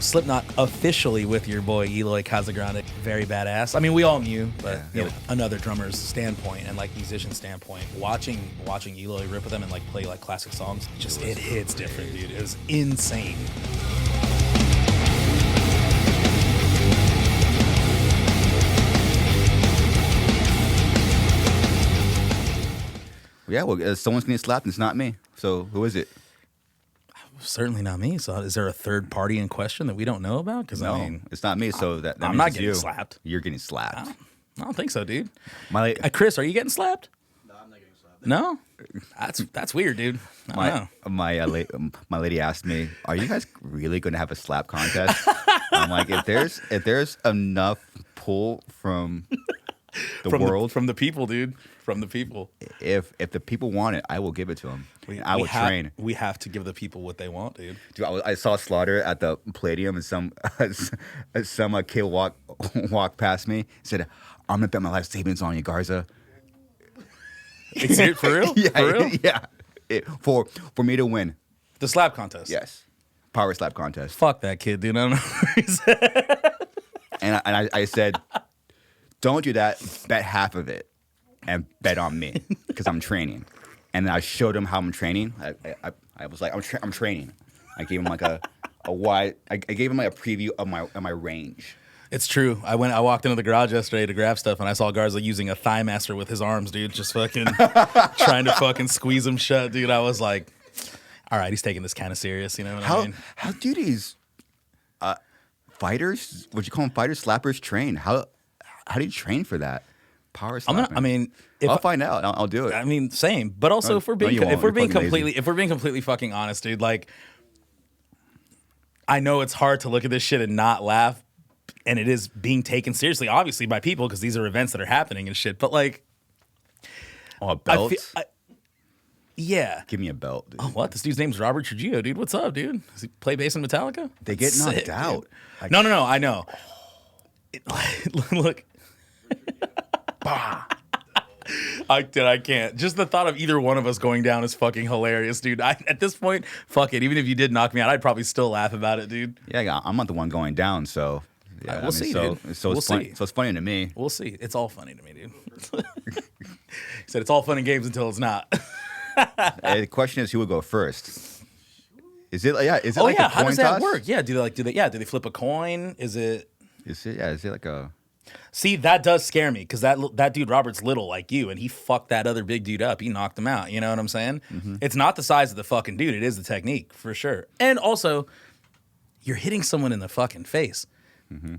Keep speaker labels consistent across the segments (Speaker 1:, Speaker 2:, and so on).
Speaker 1: Slipknot officially with your boy Eloy Casagrande, very badass. I mean, we all knew, but you know, another drummer's standpoint and like musician standpoint, watching Eloy rip with them and like play like classic songs, just it hits different, dude. It was insane.
Speaker 2: Yeah, well, someone's getting slapped and it's not me. So who is it?
Speaker 1: Certainly not me. So is there a third party in question that we don't know about? Because
Speaker 2: No,
Speaker 1: I mean,
Speaker 2: it's not me. So that
Speaker 1: I'm
Speaker 2: means
Speaker 1: not
Speaker 2: it's
Speaker 1: getting
Speaker 2: you.
Speaker 1: slapped.
Speaker 2: You're getting slapped.
Speaker 1: I don't think so, dude.
Speaker 2: Chris,
Speaker 1: Chris, are you getting slapped?
Speaker 3: No, I'm not getting slapped.
Speaker 1: No, that's weird, dude. I don't know.
Speaker 2: My lady asked me, "Are you guys really going to have a slap contest?" I'm like, if there's enough pull from the world,
Speaker 1: from the people, dude, from the people.
Speaker 2: if the people want it, I will give it to them. I will train.
Speaker 1: We have to give the people what they want, dude.
Speaker 2: Dude, I saw Slaughter at the Palladium, and some kid walked past me. Said, "I'm gonna bet my life savings on you, Garza."
Speaker 1: Is it for real?
Speaker 2: Yeah,
Speaker 1: For real?
Speaker 2: yeah. For me to win.
Speaker 1: The slap contest.
Speaker 2: Yes, PowerSlap contest.
Speaker 1: Fuck that kid, dude. I don't know what he said.
Speaker 2: And I said, "Don't do that. Bet half of it, and bet on me because I'm training." And then I showed him how I'm training. I was like, I'm training. I gave him like a wide. I gave him like a preview of my range.
Speaker 1: It's true. I walked into the garage yesterday to grab stuff, and I saw Garza using a thigh master with his arms, dude, just fucking trying to fucking squeeze him shut, dude. I was like, all right, he's taking this kind of serious, you know what I mean?
Speaker 2: How do these fighters, what you call them, fighters, slappers, train? How do you train for that? Power slapping. I'll find out. I'll do it.
Speaker 1: I mean, same. But also, if we're being completely fucking honest, dude, like, I know it's hard to look at this shit and not laugh, and it is being taken seriously, obviously, by people because these are events that are happening and shit. But like,
Speaker 2: a belt.
Speaker 1: Yeah.
Speaker 2: Give me a belt, dude.
Speaker 1: Oh, what? This dude's name's Robert Trujillo, dude. What's up, dude? Does he play bass in Metallica?
Speaker 2: They get knocked out.
Speaker 1: Like, no. I know. Look. I can't. Just the thought of either one of us going down is fucking hilarious, dude. At this point, fuck it. Even if you did knock me out, I'd probably still laugh about it, dude.
Speaker 2: Yeah, I'm not the one going down, so yeah,
Speaker 1: we'll see, dude.
Speaker 2: So
Speaker 1: We'll
Speaker 2: it's funny.
Speaker 1: see.
Speaker 2: So it's funny to me.
Speaker 1: We'll see. It's all funny to me, dude. He said it's all fun and games until it's not.
Speaker 2: The question is, who would go first? Is it? Yeah. Is it
Speaker 1: Oh
Speaker 2: like
Speaker 1: yeah.
Speaker 2: a
Speaker 1: How
Speaker 2: coin
Speaker 1: does that
Speaker 2: toss?
Speaker 1: work? Yeah. Do they flip a coin? Is it?
Speaker 2: Is it? Yeah. Is it like a?
Speaker 1: See, that does scare me because that dude Robert's little like you, and he fucked that other big dude up. He knocked him out. You know what I'm saying? Mm-hmm. It's not the size of the fucking dude. It is the technique for sure. And also, you're hitting someone in the fucking face. Mm-hmm.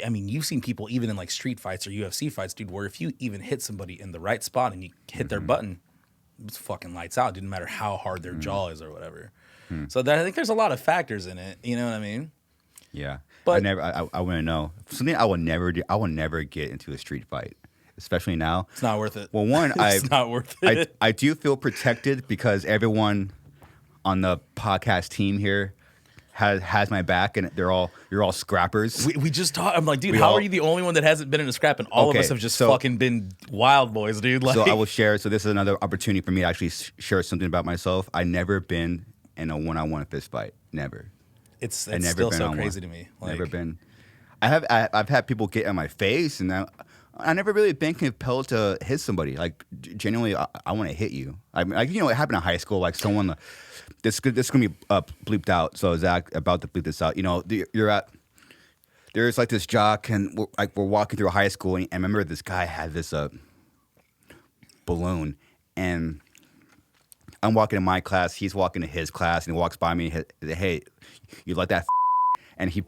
Speaker 1: I mean, you've seen people even in like street fights or UFC fights, dude, where if you even hit somebody in the right spot and you hit their button, it's fucking lights out. It didn't matter how hard their jaw is or whatever. So I think there's a lot of factors in it. You know what I mean?
Speaker 2: Yeah.
Speaker 1: But
Speaker 2: I want to know something I will never do. I will never get into a street fight, especially now.
Speaker 1: It's not worth it.
Speaker 2: Well, one,
Speaker 1: it's not worth it.
Speaker 2: I do feel protected because everyone on the podcast team here has my back, and you're all scrappers.
Speaker 1: We just talked. I'm like, dude, how are you the only one that hasn't been in a scrap? And all of us have just fucking been wild boys, dude. Like,
Speaker 2: so I will share. So this is another opportunity for me to actually share something about myself. I never been in a one-on-one fist fight. Never.
Speaker 1: It's still so crazy to me.
Speaker 2: Like, never been. I've had people get in my face, and I never really been compelled to hit somebody. Like genuinely, I want to hit you. I mean, like, you know, it happened in high school. Like someone, this gonna be bleeped out. So Zach, about to bleep this out. You know, there's like this jock, and we're walking through high school, and I remember this guy had this balloon, and I'm walking in my class, he's walking to his class, and he walks by me. Hey, you like that? And he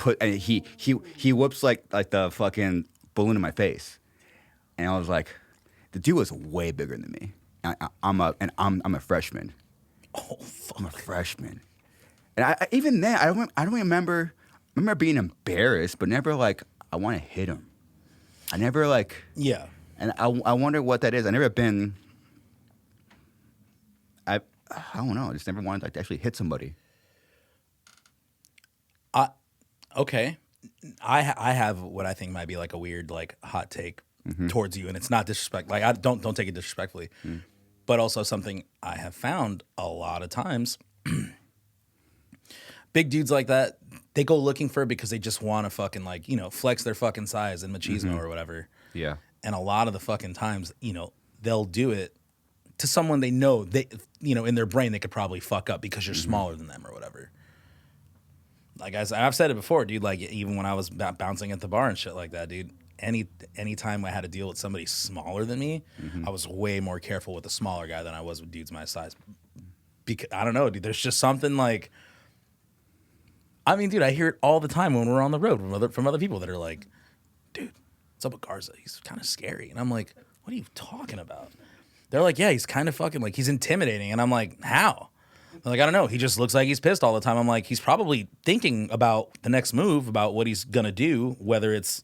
Speaker 2: whips like the fucking balloon in my face, and I was like, the dude was way bigger than me. I'm a freshman.
Speaker 1: Oh, fuck.
Speaker 2: I'm a freshman, and even then I don't remember being embarrassed, but never like I want to hit him. I never like and I wonder what that is. I never been. I don't know. I just never wanted to actually hit somebody.
Speaker 1: Okay. I have what I think might be like a weird like hot take towards you, and it's not disrespect. Like, I don't take it disrespectfully, but also something I have found a lot of times. Big dudes like that they go looking for it because they just want to fucking like, you know, flex their fucking size and machismo or whatever.
Speaker 2: Yeah.
Speaker 1: And a lot of the fucking times, you know, they'll do it to someone they know, they, you know, in their brain they could probably fuck up because you're smaller than them or whatever. Like I've said it before, dude, like even when I was bouncing at the bar and shit like that, dude, any time I had to deal with somebody smaller than me, I was way more careful with a smaller guy than I was with dudes my size. Because I don't know, dude, there's just something like, I mean, dude, I hear it all the time when we're on the road from other people that are like, dude, what's up with Garza? He's kind of scary. And I'm like, what are you talking about? They're like, yeah, he's kind of fucking like, he's intimidating. And I'm like, how? They're like, I don't know. He just looks like he's pissed all the time. I'm like, he's probably thinking about the next move, about what he's going to do, whether it's,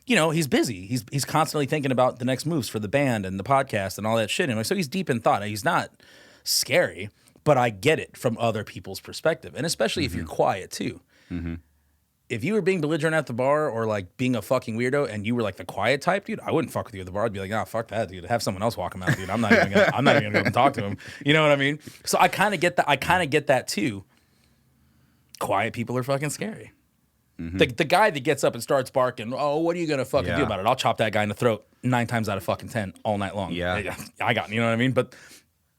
Speaker 1: you know, he's busy. He's constantly thinking about the next moves for the band and the podcast and all that shit. And so he's deep in thought. He's not scary, but I get it from other people's perspective. And especially if you're quiet too. If you were being belligerent at the bar or like being a fucking weirdo and you were like the quiet type, dude, I wouldn't fuck with you at the bar. I'd be like, nah, fuck that, dude. Have someone else walk him out, dude. I'm not even gonna go and talk to him. You know what I mean? So I kind of get that. I kind of get that too. Quiet people are fucking scary. The guy that gets up and starts barking, oh, what are you gonna fucking do about it? I'll chop that guy in the throat 9 times out of fucking 10 all night long.
Speaker 2: Yeah.
Speaker 1: I got, you know what I mean? But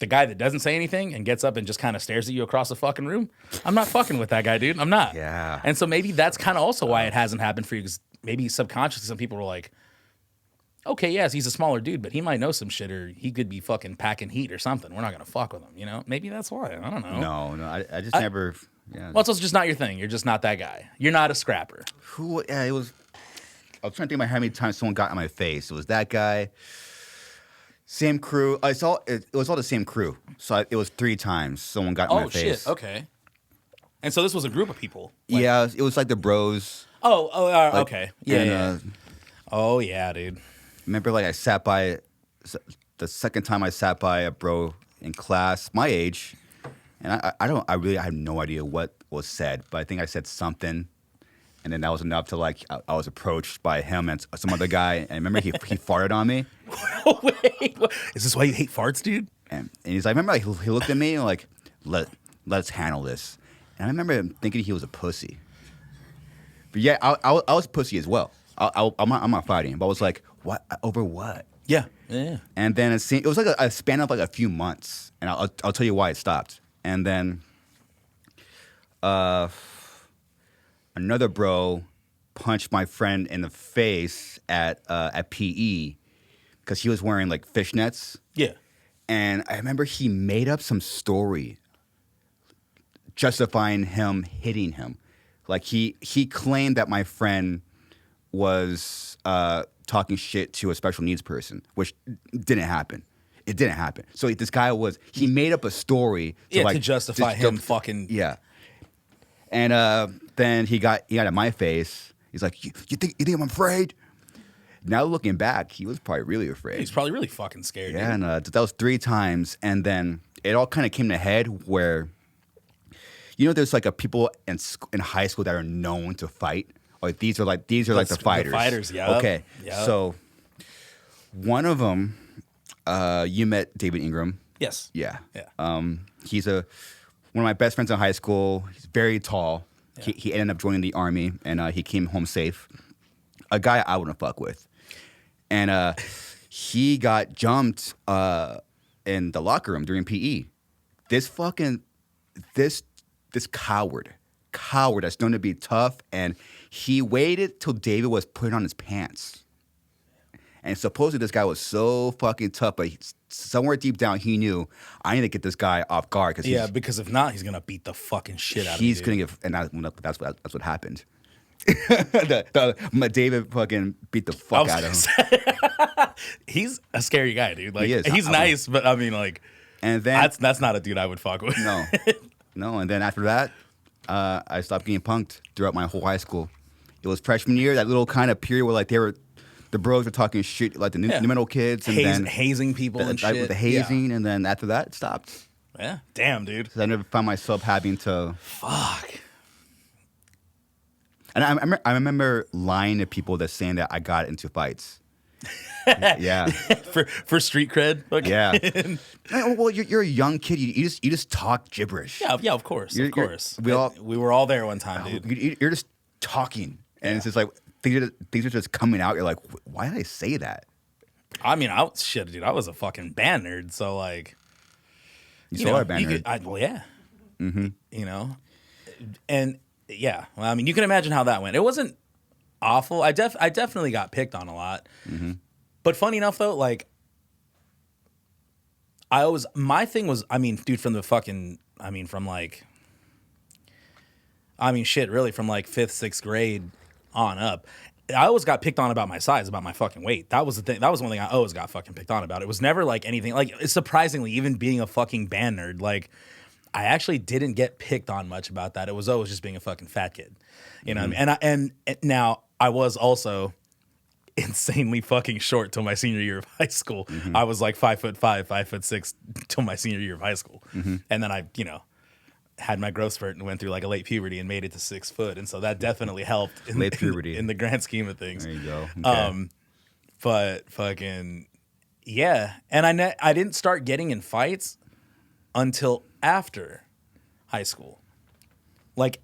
Speaker 1: the guy that doesn't say anything and gets up and just kind of stares at you across the fucking room, I'm not fucking with that guy, dude. I'm not.
Speaker 2: Yeah.
Speaker 1: And so maybe that's kind of also why it hasn't happened for you, because maybe subconsciously some people were like, okay, yes, he's a smaller dude, but he might know some shit, or he could be fucking packing heat or something. We're not going to fuck with him, you know? Maybe that's why. I don't know.
Speaker 2: No, I just never. Yeah.
Speaker 1: Well, it's also just not your thing. You're just not that guy. You're not a scrapper.
Speaker 2: Who? Yeah, it was. I was trying to think about how many times someone got in my face. It was that guy. Same crew. It was all the same crew. So it was 3 times someone got in my face.
Speaker 1: Oh, shit. Okay. And so this was a group of people.
Speaker 2: Like, yeah, it was like the bros.
Speaker 1: Okay. Yeah,
Speaker 2: and,
Speaker 1: yeah. Oh, yeah, dude.
Speaker 2: Remember, like, I sat by, the second time I sat by a bro in class, my age, and I have no idea what was said, but I think I said something. And then that was enough to, like, I was approached by him and some other guy. And I remember he farted on me.
Speaker 1: Wait, is this why you hate farts, dude?
Speaker 2: And he's like, remember, like, he looked at me and like, let's handle this. And I remember him thinking he was a pussy. But yeah, I was a pussy as well. I'm not fighting. But I was like, what? Over what?
Speaker 1: Yeah.
Speaker 2: And then it was like a span of like a few months. And I'll tell you why it stopped. And then another bro punched my friend in the face at PE because he was wearing like fishnets.
Speaker 1: Yeah.
Speaker 2: And I remember he made up some story justifying him hitting him. Like he claimed that my friend was talking shit to a special needs person, which didn't happen. It didn't happen. So this guy he made up a story
Speaker 1: to justify him fucking.
Speaker 2: Yeah. And then he got in my face. He's like, you think I'm afraid? Now looking back, he was probably really afraid.
Speaker 1: He's probably really fucking scared.
Speaker 2: Yeah,
Speaker 1: dude.
Speaker 2: and that was 3 times, and then it all kind of came to head where, there's like people in high school that are known to fight. Like these are like the fighters.
Speaker 1: The fighters, yeah.
Speaker 2: Okay, so one of them, you met David Ingram.
Speaker 1: Yes.
Speaker 2: Yeah.
Speaker 1: Yeah.
Speaker 2: He's one of my best friends in high school. He's very tall. Yeah. He ended up joining the army, and he came home safe. A guy I wouldn't fuck with. And he got jumped in the locker room during PE. This coward that's known to be tough, and he waited till David was putting on his pants. And supposedly this guy was so fucking tough, but somewhere deep down he knew I need to get this guy off guard
Speaker 1: because if not, he's gonna beat the fucking shit out of you.
Speaker 2: He's gonna get, and that's what happened. David fucking beat the fuck out of him.
Speaker 1: He's a scary guy, dude. Like
Speaker 2: he is.
Speaker 1: He's nice, but I mean, like,
Speaker 2: and then
Speaker 1: that's not a dude I would fuck with.
Speaker 2: No. And then after that, I stopped getting punked throughout my whole high school. It was freshman year, that little kind of period where like the bros were talking shit, like the new middle kids, and then
Speaker 1: hazing people and shit.
Speaker 2: With the hazing, and then after that, it stopped.
Speaker 1: Yeah, damn, dude.
Speaker 2: Because I never found myself having to.
Speaker 1: Fuck.
Speaker 2: And I remember lying to people that saying that I got into fights. Yeah.
Speaker 1: for street cred. Okay.
Speaker 2: Yeah. Well, you're a young kid. You just talk gibberish.
Speaker 1: Yeah, of course. Of course. We were all there one time, dude.
Speaker 2: You're just talking, and it's just like things are just coming out. You're like, why did I say that?
Speaker 1: I mean, dude. I was a fucking band nerd, so like,
Speaker 2: You are a band nerd.
Speaker 1: Well, yeah. Mm-hmm. You know, and yeah. Well, I mean, you can imagine how that went. It wasn't awful. I definitely got picked on a lot. Mm-hmm. But funny enough, though, like, my thing was, I mean, dude, from like, shit, really, from like 5th, 6th grade on up, I always got picked on about my size, about my fucking weight. That was the thing. That was one thing I always got fucking picked on about. It was never like anything, like, surprisingly, even being a fucking band nerd, like, I actually didn't get picked on much about that. It was always just being a fucking fat kid, you know what I mean? And now I was also insanely fucking short till my senior year of high school. Mm-hmm. I was like 5'5", 5'6" till my senior year of high school. Mm-hmm. And then I, had my growth spurt and went through like a late puberty and made it to 6 foot. And so that definitely helped in the grand scheme of things.
Speaker 2: There you go. Okay.
Speaker 1: But fucking, yeah. And I didn't start getting in fights until after high school. Like,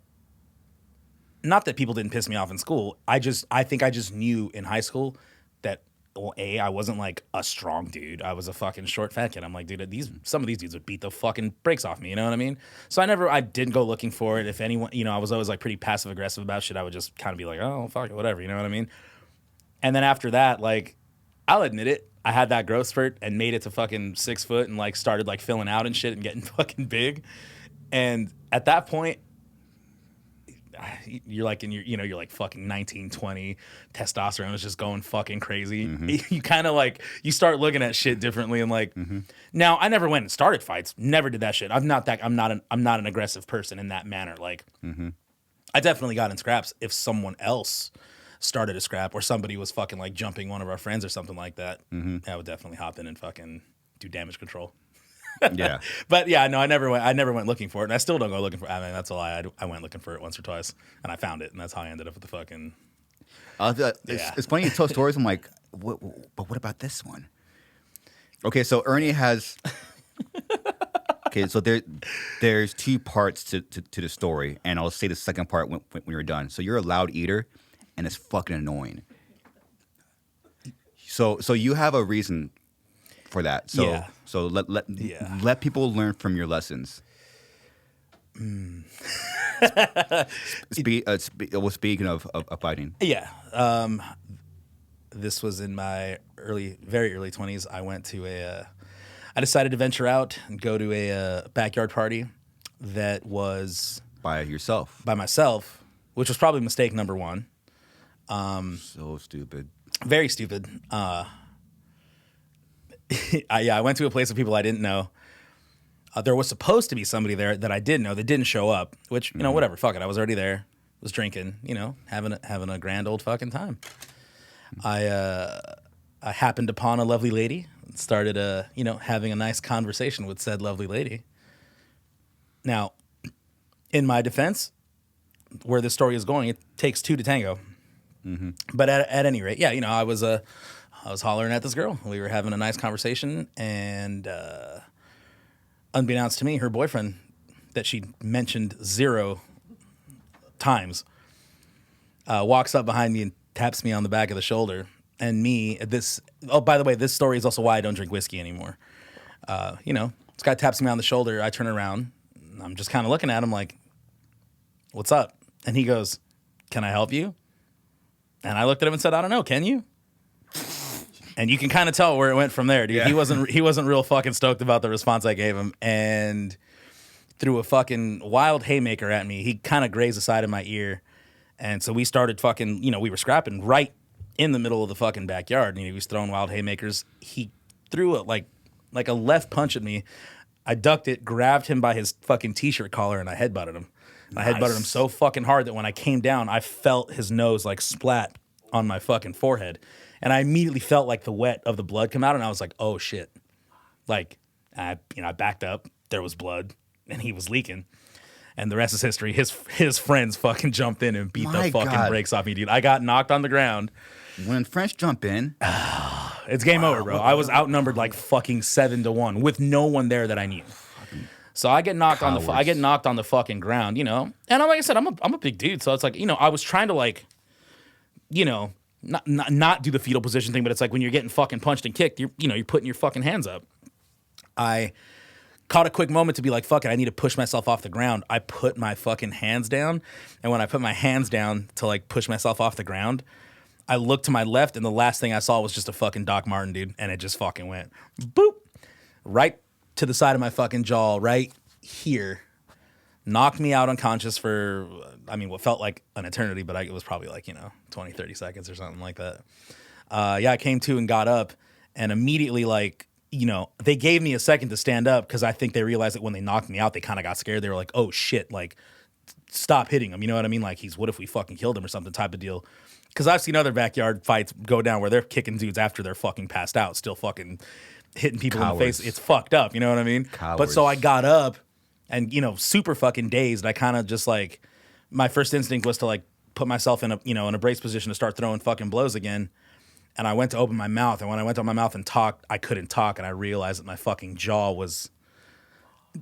Speaker 1: not that people didn't piss me off in school. I think I just knew in high school that, well, I wasn't like a strong dude. I was a fucking short fat kid. I'm like, dude, some of these dudes would beat the fucking brakes off me. You know what I mean? So I didn't go looking for it. If anyone, I was always like pretty passive aggressive about shit. I would just kind of be like, oh, fuck it, whatever. You know what I mean? And then after that, like, I'll admit it, I had that growth spurt and made it to fucking 6 foot and like started like filling out and shit and getting fucking big. And at that point, you're like you're like fucking 19, 20, testosterone is just going fucking crazy. Mm-hmm. You kind of like, you start looking at shit differently and like, Now I never went and started fights, never did that shit. I'm not an aggressive person in that manner. Like, I definitely got in scraps if someone else started a scrap or somebody was fucking like jumping one of our friends or something like that. I would definitely hop in and fucking do damage control.
Speaker 2: Yeah.
Speaker 1: But yeah, no, I never went looking for it, and I still don't go looking for it. I mean, that's a lie. I went looking for it once or twice, and I found it, and that's how I ended up with the fucking...
Speaker 2: It's funny you tell stories. I'm like, but what about this one? Okay, so Ernie has... Okay, so there's 2 parts to the story, and I'll say the second part when you're done. So you're a loud eater, and it's fucking annoying. So you have a reason for that. So
Speaker 1: yeah.
Speaker 2: So let people learn from your lessons. Speaking of fighting.
Speaker 1: Yeah. This was in my very early 20s. I decided to venture out and go to a backyard party that was
Speaker 2: by
Speaker 1: myself, which was probably mistake number 1.
Speaker 2: So stupid.
Speaker 1: Very stupid. I went to a place of people I didn't know. There was supposed to be somebody there that I did know that didn't show up, which, whatever, fuck it. I was already there, was drinking, having a grand old fucking time. I happened upon a lovely lady, started, having a nice conversation with said lovely lady. Now, in my defense, where this story is going, it takes 2 to tango. Mm-hmm. But at any rate, yeah, I was hollering at this girl. We were having a nice conversation, and unbeknownst to me, her boyfriend that she mentioned 0 times walks up behind me and taps me on the back of the shoulder. And by the way, this story is also why I don't drink whiskey anymore. This guy taps me on the shoulder. I turn around. I'm just kind of looking at him like, what's up? And he goes, can I help you? And I looked at him and said, I don't know, can you? And you can kind of tell where it went from there, dude. Yeah. He wasn't real fucking stoked about the response I gave him, and threw a fucking wild haymaker at me. He kind of grazed the side of my ear, and so we started fucking, we were scrapping right in the middle of the fucking backyard. And he was throwing wild haymakers. He threw like a left punch at me. I ducked it, grabbed him by his fucking t-shirt collar, and I headbutted him. Nice. I headbutted him so fucking hard that when I came down, I felt his nose like splat on my fucking forehead. And I immediately felt like the wet of the blood come out, and I was like, oh shit. Like, I backed up, there was blood, and he was leaking. And the rest is history. His friends fucking jumped in and beat the fucking brakes off me, dude. I got knocked on the ground,
Speaker 2: when French jump in,
Speaker 1: it's game over, bro. I was outnumbered like fucking 7-1 with no one there that I knew. So I get knocked on the fucking ground, you know. And like I said, I'm a big dude, so it's like, you know, I was trying to like, you know, not do the fetal position thing, but it's like when you're getting fucking punched and kicked, you're putting your fucking hands up. I caught a quick moment to be like, fuck it, I need to push myself off the ground. I put my fucking hands down, and when I put my hands down to like push myself off the ground, I looked to my left, and the last thing I saw was just a fucking Doc Martin, dude, and it just fucking went boop right to the side of my fucking jaw, right here. Knocked me out unconscious for, I mean, what felt like an eternity, but it was probably like, 20, 30 seconds or something like that. I came to and got up, and immediately, like, they gave me a second to stand up because I think they realized that when they knocked me out, they kind of got scared. They were like, oh, shit, like, stop hitting him. You know what I mean? Like, what if we fucking killed him or something type of deal. Because I've seen other backyard fights go down where they're kicking dudes after they're fucking passed out, still fucking hitting people in the face. It's fucked up, you know what I mean?
Speaker 2: Cowards.
Speaker 1: But so I got up and, super fucking dazed. I kind of just like, my first instinct was to like put myself in a brace position to start throwing fucking blows again. And I went to open my mouth, and when I went to open my mouth and talked, I couldn't talk, and I realized that my fucking jaw was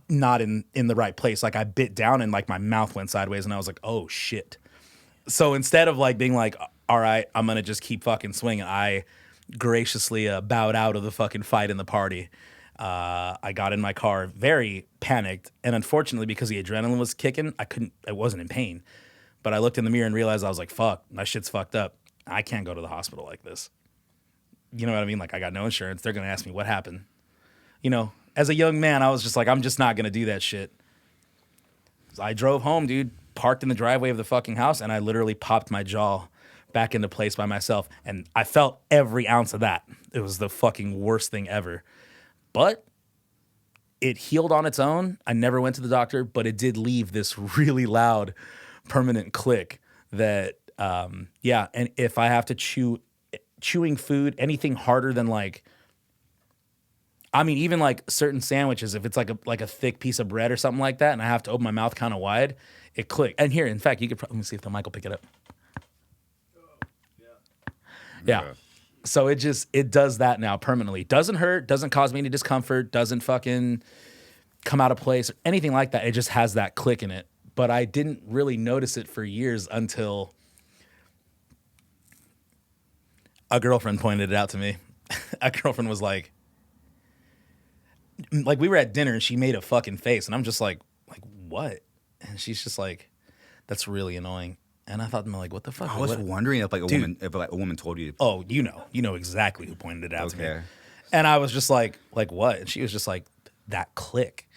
Speaker 1: not in the right place. Like I bit down and like my mouth went sideways, and I was like, oh shit. So instead of like being like, all right, I'm gonna just keep fucking swinging, I graciously bowed out of the fucking fight in the party. I got in my car very panicked, and unfortunately because the adrenaline was kicking, I wasn't in pain. But I looked in the mirror and realized I was like, fuck, my shit's fucked up. I can't go to the hospital like this. You know what I mean? Like I got no insurance. They're gonna ask me what happened. As a young man, I was just like, I'm just not gonna do that shit. So I drove home, dude, parked in the driveway of the fucking house, and I literally popped my jaw back into place by myself. And I felt every ounce of that. It was the fucking worst thing ever. But it healed on its own. I never went to the doctor, but it did leave this really loud, permanent click that, and if I have to chewing food, anything harder than like, I mean, even like certain sandwiches, if it's like a thick piece of bread or something like that, and I have to open my mouth kind of wide, it clicked. And here, in fact, you could let me see if the mic will pick it up. Yeah. So it does that now permanently. Doesn't hurt, doesn't cause me any discomfort, doesn't fucking come out of place or anything like that. It just has that click in it. But I didn't really notice it for years until a girlfriend pointed it out to me. A girlfriend was like, we were at dinner and she made a fucking face, and I'm just like what? And she's just like, that's really annoying. And I thought, like, what the fuck?
Speaker 2: I was wondering if like a woman told you.
Speaker 1: Oh, you know exactly who pointed it out to me. And I was just like what? And she was just like, that click.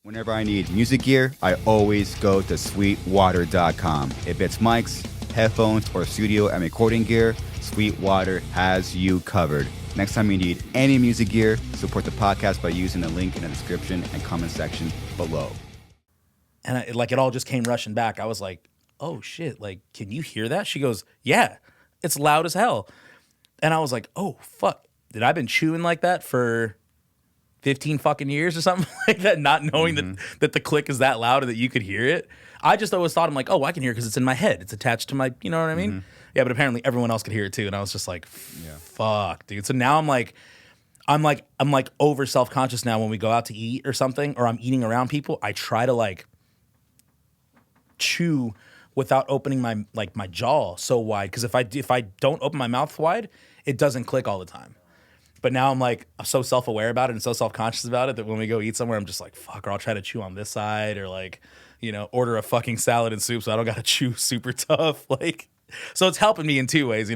Speaker 2: Whenever I need music gear, I always go to sweetwater.com. If it's mics, headphones, or studio and recording gear, Sweetwater has you covered. Next time you need any music gear, support the podcast by using the link in the description and comment section below.
Speaker 1: And it all just came rushing back. I was like, oh shit, like, can you hear that? She goes, yeah, it's loud as hell. And I was like, oh fuck, did I been chewing like that for 15 fucking years or something like that, not knowing that the click is that loud or that you could hear it? I just always thought, I'm like, oh, I can hear it because it's in my head. It's attached to my, you know what I mean? Yeah, but apparently everyone else could hear it too. And I was just like, fuck, dude. So now I'm like over self-conscious now when we go out to eat or something, or I'm eating around people. I try to like chew without opening my jaw so wide. Because if I don't open my mouth wide, it doesn't click all the time. But now I'm so self-aware about it and so self-conscious about it that when we go eat somewhere, I'm just like, fuck, or I'll try to chew on this side, or like, order a fucking salad and soup so I don't gotta chew super tough. Like, so it's helping me in two ways,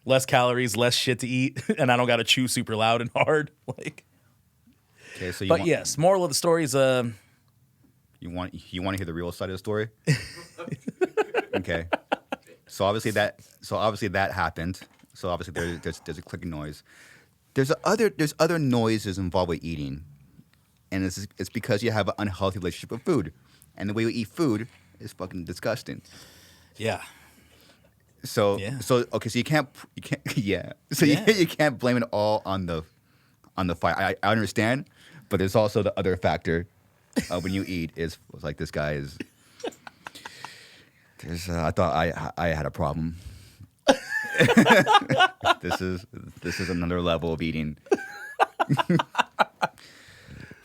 Speaker 1: less calories, less shit to eat, and I don't gotta chew super loud and hard. Like,
Speaker 2: okay, so
Speaker 1: yes, moral of the story is
Speaker 2: you want to hear the real side of the story? Okay, so obviously that happened. So obviously there's a clicking noise. There's other noises involved with eating, and it's because you have an unhealthy relationship with food, and the way you eat food is fucking disgusting.
Speaker 1: Yeah.
Speaker 2: So okay, so you can't you can't blame it all on the fight. I understand, but there's also the other factor when you eat is like this guy is. I thought I had a problem. This is another level of eating.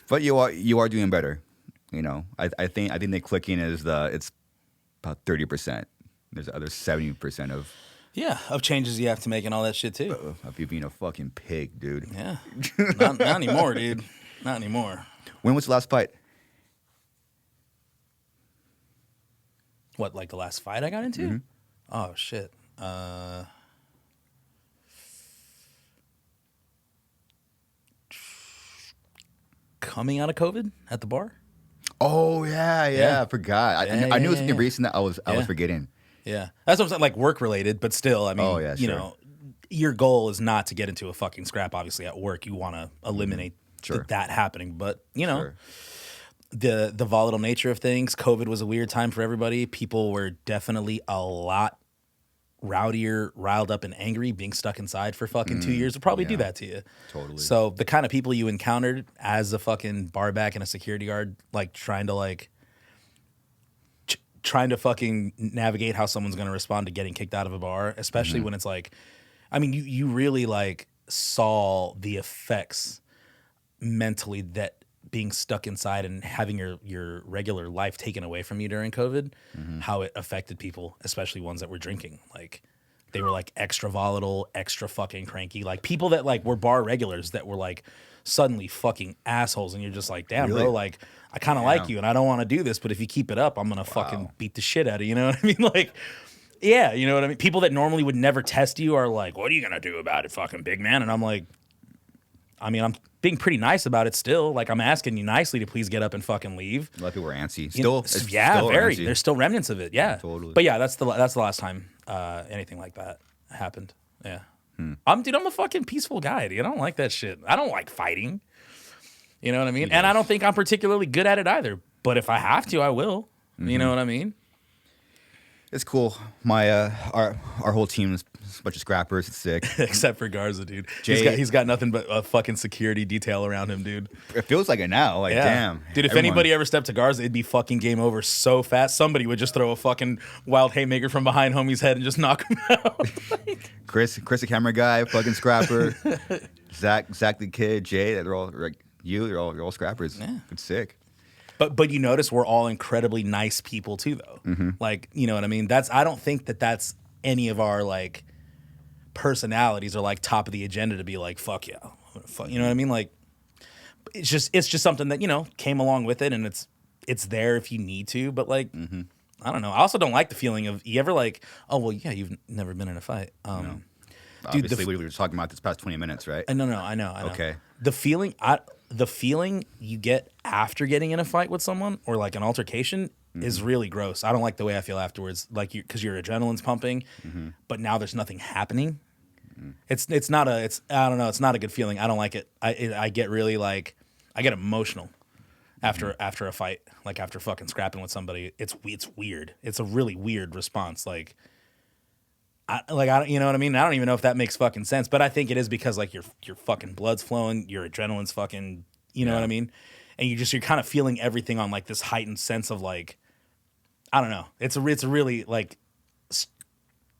Speaker 2: But you are doing better. You know, I think the clicking it's about 30%. There's the other 70% of
Speaker 1: changes you have to make and all that shit too.
Speaker 2: Of you being a fucking pig, dude.
Speaker 1: Yeah, not anymore, dude. Not anymore.
Speaker 2: When was the last fight?
Speaker 1: What, like the last fight I got into?
Speaker 2: Mm-hmm.
Speaker 1: Oh shit. Coming out of COVID at the bar.
Speaker 2: Oh yeah. I forgot. I knew it was something recent that I was forgetting.
Speaker 1: Yeah, that's what I'm saying. Like work related, but still, I mean, you know, your goal is not to get into a fucking scrap. Obviously, at work, you want to eliminate that happening. But you know, the volatile nature of things. COVID was a weird time for everybody. People were definitely a lot rowdier, riled up, and angry. Being stuck inside for fucking 2 years would probably do that to you.
Speaker 2: Totally.
Speaker 1: So the kind of people you encountered as a fucking bar back and a security guard, like trying to fucking navigate how someone's going to respond to getting kicked out of a bar, especially when it's like, I mean, you really like saw the effects mentally that being stuck inside and having your regular life taken away from you during COVID, how it affected people, especially ones that were drinking. Like they were like extra volatile, extra fucking cranky, like people that like were bar regulars that were like suddenly fucking assholes. And you're just like, damn, bro, like I kind of like you and I don't want to do this, but if you keep it up, I'm going to fucking beat the shit out of you. You know what I mean? Like, yeah, you know what I mean? People that normally would never test you are like, what are you going to do about it, fucking big man? And I'm like, I mean, I'm being pretty nice about it still. Like, I'm asking you nicely to please get up and fucking leave.
Speaker 2: A lot of people were antsy.
Speaker 1: Still very. Antsy. There's still remnants of it. Yeah,
Speaker 2: totally.
Speaker 1: But yeah, that's the last time anything like that happened. Yeah, I'm a fucking peaceful guy. Dude. I don't like that shit. I don't like fighting. You know what I mean? And I don't think I'm particularly good at it either. But if I have to, I will. You know what I mean?
Speaker 2: It's cool. My our whole team is a bunch of scrappers. It's sick.
Speaker 1: Except for Garza, dude. He's got nothing but a fucking security detail around him, dude.
Speaker 2: It feels like it now. Like, damn.
Speaker 1: Dude, if anybody ever stepped to Garza, it'd be fucking game over so fast. Somebody would just throw a fucking wild haymaker from behind homie's head and just knock him out.
Speaker 2: Chris, the camera guy, fucking scrapper. Zach the kid, Jay, they're all like you're all scrappers. Yeah. It's sick.
Speaker 1: But you notice we're all incredibly nice people too, though. Like, you know what I mean? I don't think that's any of our like personalities are like top of the agenda to be like, fuck yeah. You know what I mean? Like, it's just something that, you know, came along with it, and it's there if you need to. But like, I don't know. I also don't like the feeling of, you ever like, oh well, yeah, you've never been in a fight.
Speaker 2: No. Obviously, we were talking about this past 20 minutes, right?
Speaker 1: No, I know.
Speaker 2: Okay.
Speaker 1: The feeling you get after getting in a fight with someone or like an altercation is really gross. I don't like the way I feel afterwards, like because your adrenaline's pumping, but now there's nothing happening. It's not a good feeling. I don't like it. I get really like, I get emotional after a fight, like after fucking scrapping with somebody. It's weird. It's a really weird response. Like, you know what I mean? I don't even know if that makes fucking sense, but I think it is because like your fucking blood's flowing, your adrenaline's fucking, you know what I mean? And you're kind of feeling everything on like this heightened sense of like, I don't know. It's really like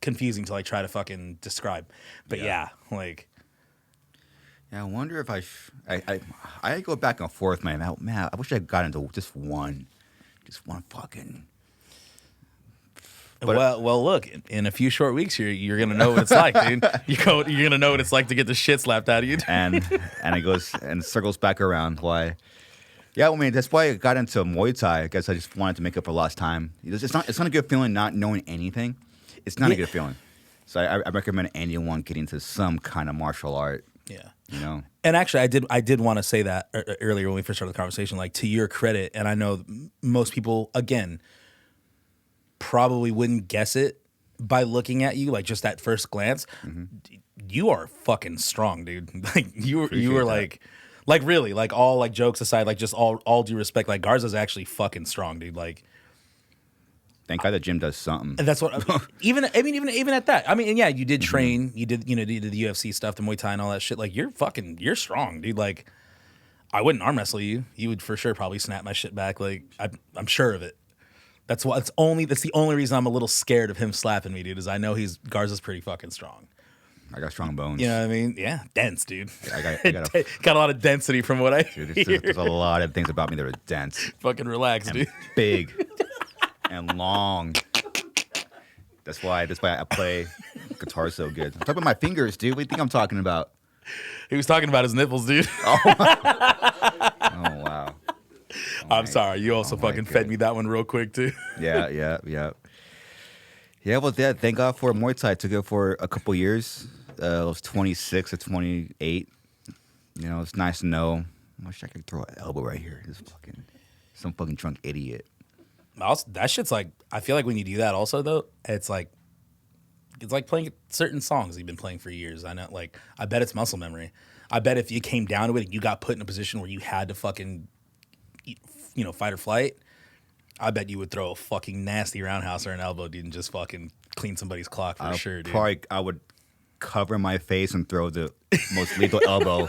Speaker 1: confusing to like try to fucking describe, but like.
Speaker 2: Yeah, I wonder if I go back and forth, man. I wish I got into just one fucking.
Speaker 1: But, well, look. In a few short weeks, you're gonna know what it's like, dude. You're gonna know what it's like to get the shit slapped out of you.
Speaker 2: and it goes and circles back around. Why? Yeah, I mean that's why I got into Muay Thai. I guess I just wanted to make up for lost time. It's not a good feeling not knowing anything. It's not a good feeling. So I recommend anyone getting into some kind of martial art.
Speaker 1: Yeah,
Speaker 2: you know.
Speaker 1: And actually, I did want to say that earlier when we first started the conversation. Like, to your credit, and I know most people again probably wouldn't guess it by looking at you, like just at first glance. You are fucking strong, dude. Like you were like really, like all like jokes aside, like just all due respect, like Garza's actually fucking strong, dude. Like,
Speaker 2: thank God the gym does something.
Speaker 1: And that's what even at that. I mean, and yeah, you did train, you did the UFC stuff, the Muay Thai and all that shit. Like you're strong, dude. Like I wouldn't arm wrestle you. You would for sure probably snap my shit back. Like I'm sure of it. That's the only reason I'm a little scared of him slapping me, dude, is I know Garza's pretty fucking strong.
Speaker 2: I got strong bones.
Speaker 1: You know what I mean? Yeah, dense, dude.
Speaker 2: I got a,
Speaker 1: got a lot of density from what I hear.
Speaker 2: there's a lot of things about me that are dense.
Speaker 1: Fucking relax, dude.
Speaker 2: Big and long. That's why I play guitar so good. I'm talking about my fingers, dude. What do you think I'm talking about?
Speaker 1: He was talking about his nipples, dude.
Speaker 2: Oh, wow.
Speaker 1: I'm sorry. You also fucking fed me that one real quick, too.
Speaker 2: Yeah. Yeah, well, thank God for Muay Thai. Took it for a couple years. I was 26 or 28. You know, it's nice to know. I wish I could throw an elbow right here. Some fucking drunk idiot.
Speaker 1: That shit's like, I feel like when you do that also, though, it's like playing certain songs you've been playing for years. I know, like, I bet it's muscle memory. I bet if you came down to it and you got put in a position where you had to fucking, fight or flight, I bet you would throw a fucking nasty roundhouse or an elbow, dude, and just fucking clean somebody's clock for sure, dude.
Speaker 2: I would cover my face and throw the most lethal elbow.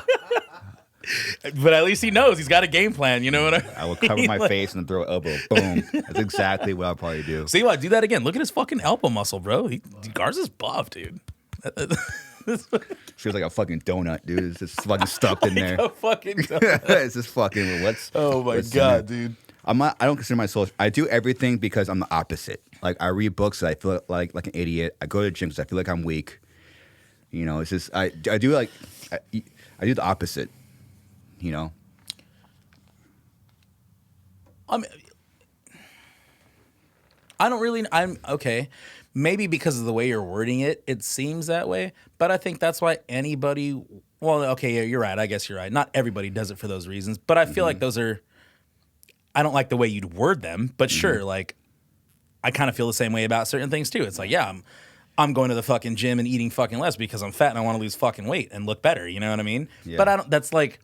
Speaker 1: But at least he knows. He's got a game plan. You know what I mean?
Speaker 2: I would cover my face and throw an elbow. Boom. That's exactly what I'll probably do.
Speaker 1: See what? Do that again. Look at his fucking elbow muscle, bro. Garza's buff, dude.
Speaker 2: Feels like a fucking donut, dude. It's just fucking stuck in there.
Speaker 1: A fucking donut.
Speaker 2: It's just fucking
Speaker 1: Oh my god, dude.
Speaker 2: I don't consider myself. I do everything because I'm the opposite. Like I read books that I feel like an idiot. I go to the gym because I feel like I'm weak. You know, it's just I do I do the opposite. You know.
Speaker 1: I'm okay. Maybe because of the way you're wording it, it seems that way. But I think that's why anybody. Well, okay, yeah, you're right. I guess you're right. Not everybody does it for those reasons, but I feel like those are. I don't like the way you'd word them, but sure, like I kind of feel the same way about certain things too. It's like, yeah, I'm going to the fucking gym and eating fucking less because I'm fat and I want to lose fucking weight and look better. You know what I mean?
Speaker 2: Yeah.
Speaker 1: But that's like,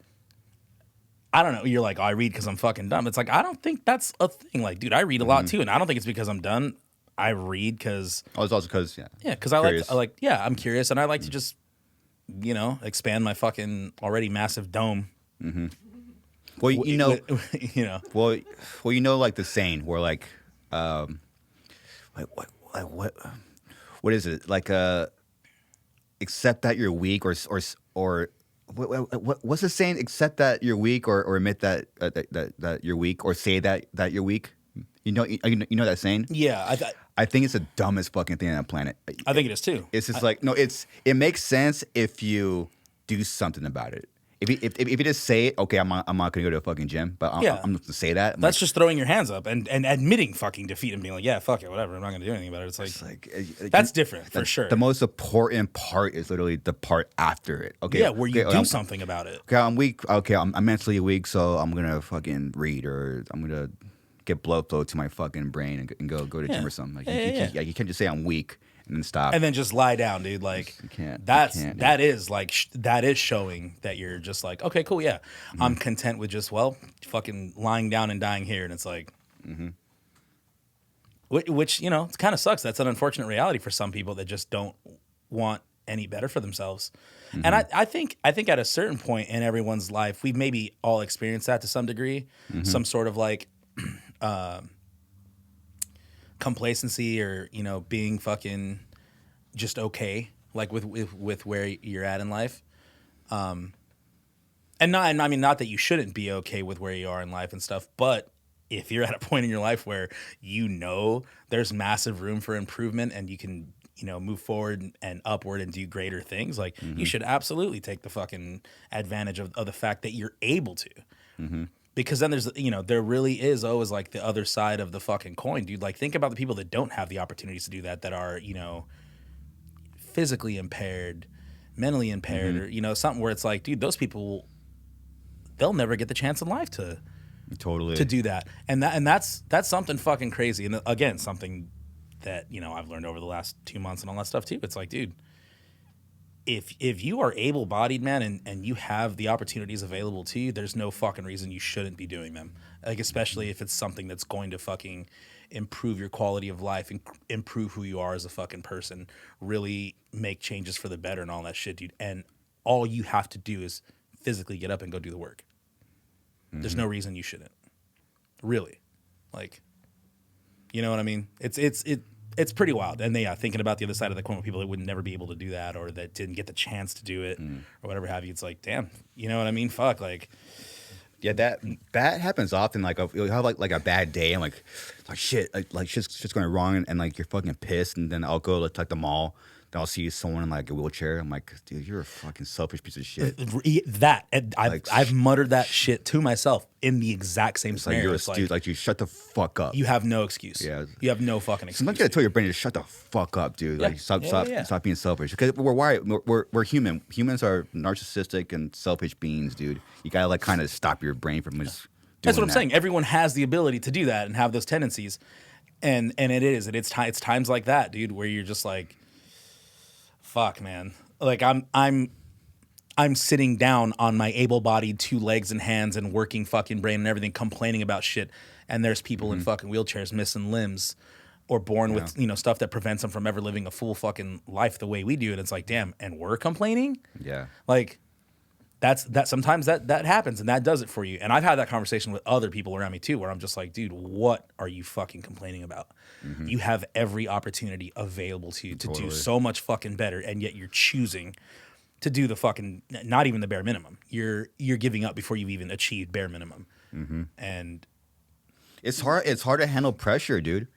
Speaker 1: I don't know. You're like, oh, I read because I'm fucking dumb. It's like, I don't think that's a thing. Like, dude, I read a lot too, and I don't think it's because I'm dumb. I read because
Speaker 2: it's also because
Speaker 1: because I'm curious and I like to just expand my fucking already massive dome.
Speaker 2: Mm-hmm. Well, like the saying where like what is it? Like accept that you're weak or what's the saying? Accept that you're weak or admit that that you're weak or say that you're weak. You know that saying?
Speaker 1: Yeah,
Speaker 2: I think it's the dumbest fucking thing on the planet.
Speaker 1: I think it is too.
Speaker 2: It's just it makes sense if you do something about it. If you just say it, okay, I'm not gonna go to a fucking gym, but I'm not gonna say that.
Speaker 1: That's just throwing your hands up and admitting fucking defeat and being like, yeah, fuck it, whatever. I'm not gonna do anything about it. It's like that's different for sure.
Speaker 2: The most important part is literally the part after it. Okay,
Speaker 1: yeah, where you do something about it.
Speaker 2: Okay, I'm weak. Okay, I'm mentally weak, so I'm gonna fucking read or I'm gonna get blood flow to my fucking brain and go to gym or something. Like you can't just say I'm weak and then stop
Speaker 1: and then just lie down, dude. Like that is showing that you're just like, okay, cool, yeah, I'm content with just fucking lying down and dying here, and it's like, which it kind of sucks. That's an unfortunate reality for some people that just don't want any better for themselves. And I think at a certain point in everyone's life, we've maybe all experienced that to some degree, some sort of like complacency or being fucking just okay, like with where you're at in life, and not that you shouldn't be okay with where you are in life and stuff, but if you're at a point in your life where there's massive room for improvement and you can move forward and upward and do greater things, like you should absolutely take the fucking advantage of the fact that you're able to. Because then there's, there really is always like the other side of the fucking coin, dude. Like think about the people that don't have the opportunities to do that are, physically impaired, mentally impaired, or, something where it's like, dude, those people, they'll never get the chance in life to do that. And that's something fucking crazy. And again, something that, I've learned over the last 2 months and all that stuff too. It's like, dude, if you are able-bodied, man, and you have the opportunities available to you, there's no fucking reason you shouldn't be doing them. Like, especially if it's something that's going to fucking improve your quality of life and improve who you are as a fucking person, really make changes for the better and all that shit, dude. And all you have to do is physically get up and go do the work. There's no reason you shouldn't. Really. Like, You know what I mean? It's pretty wild. And thinking about the other side of the coin with people that would never be able to do that or that didn't get the chance to do it or whatever have you. It's like, damn, you know what I mean? Fuck, like.
Speaker 2: Yeah, that happens often. Like you'll have like a bad day and like shit, like shit's going wrong and like you're fucking pissed. And then I'll go to like the mall. Then I'll see someone in like a wheelchair. I'm like, dude, you're a fucking selfish piece of shit.
Speaker 1: I've muttered that shit to myself in the exact same
Speaker 2: It's like
Speaker 1: scenario.
Speaker 2: you're a dude. Like you shut the fuck up.
Speaker 1: You have no excuse.
Speaker 2: Yeah.
Speaker 1: You have no fucking excuse.
Speaker 2: Sometimes you gotta tell your brain to shut the fuck up, dude.
Speaker 1: Yeah.
Speaker 2: Like stop
Speaker 1: Yeah.
Speaker 2: stop being selfish. Because we're wired. We're human. Humans are narcissistic and selfish beings, dude. You gotta like kind of stop your brain from just.
Speaker 1: That's what I'm saying. Everyone has the ability to do that and have those tendencies, and it's times like that, dude, where you're just like, fuck, man. Like I'm sitting down on my able-bodied 2 legs and hands and working fucking brain and everything, complaining about shit, and there's people in fucking wheelchairs missing limbs or born with stuff that prevents them from ever living a full fucking life the way we do, and it's like, damn, and we're complaining.
Speaker 2: Yeah.
Speaker 1: Like. That sometimes that happens and that does it for you. And I've had that conversation with other people around me too, where I'm just like, dude, what are you fucking complaining about? You have every opportunity available to you to do so much fucking better, and yet you're choosing to do the fucking not even the bare minimum. You're giving up before you've even achieved bare minimum. And
Speaker 2: it's hard to handle pressure, dude.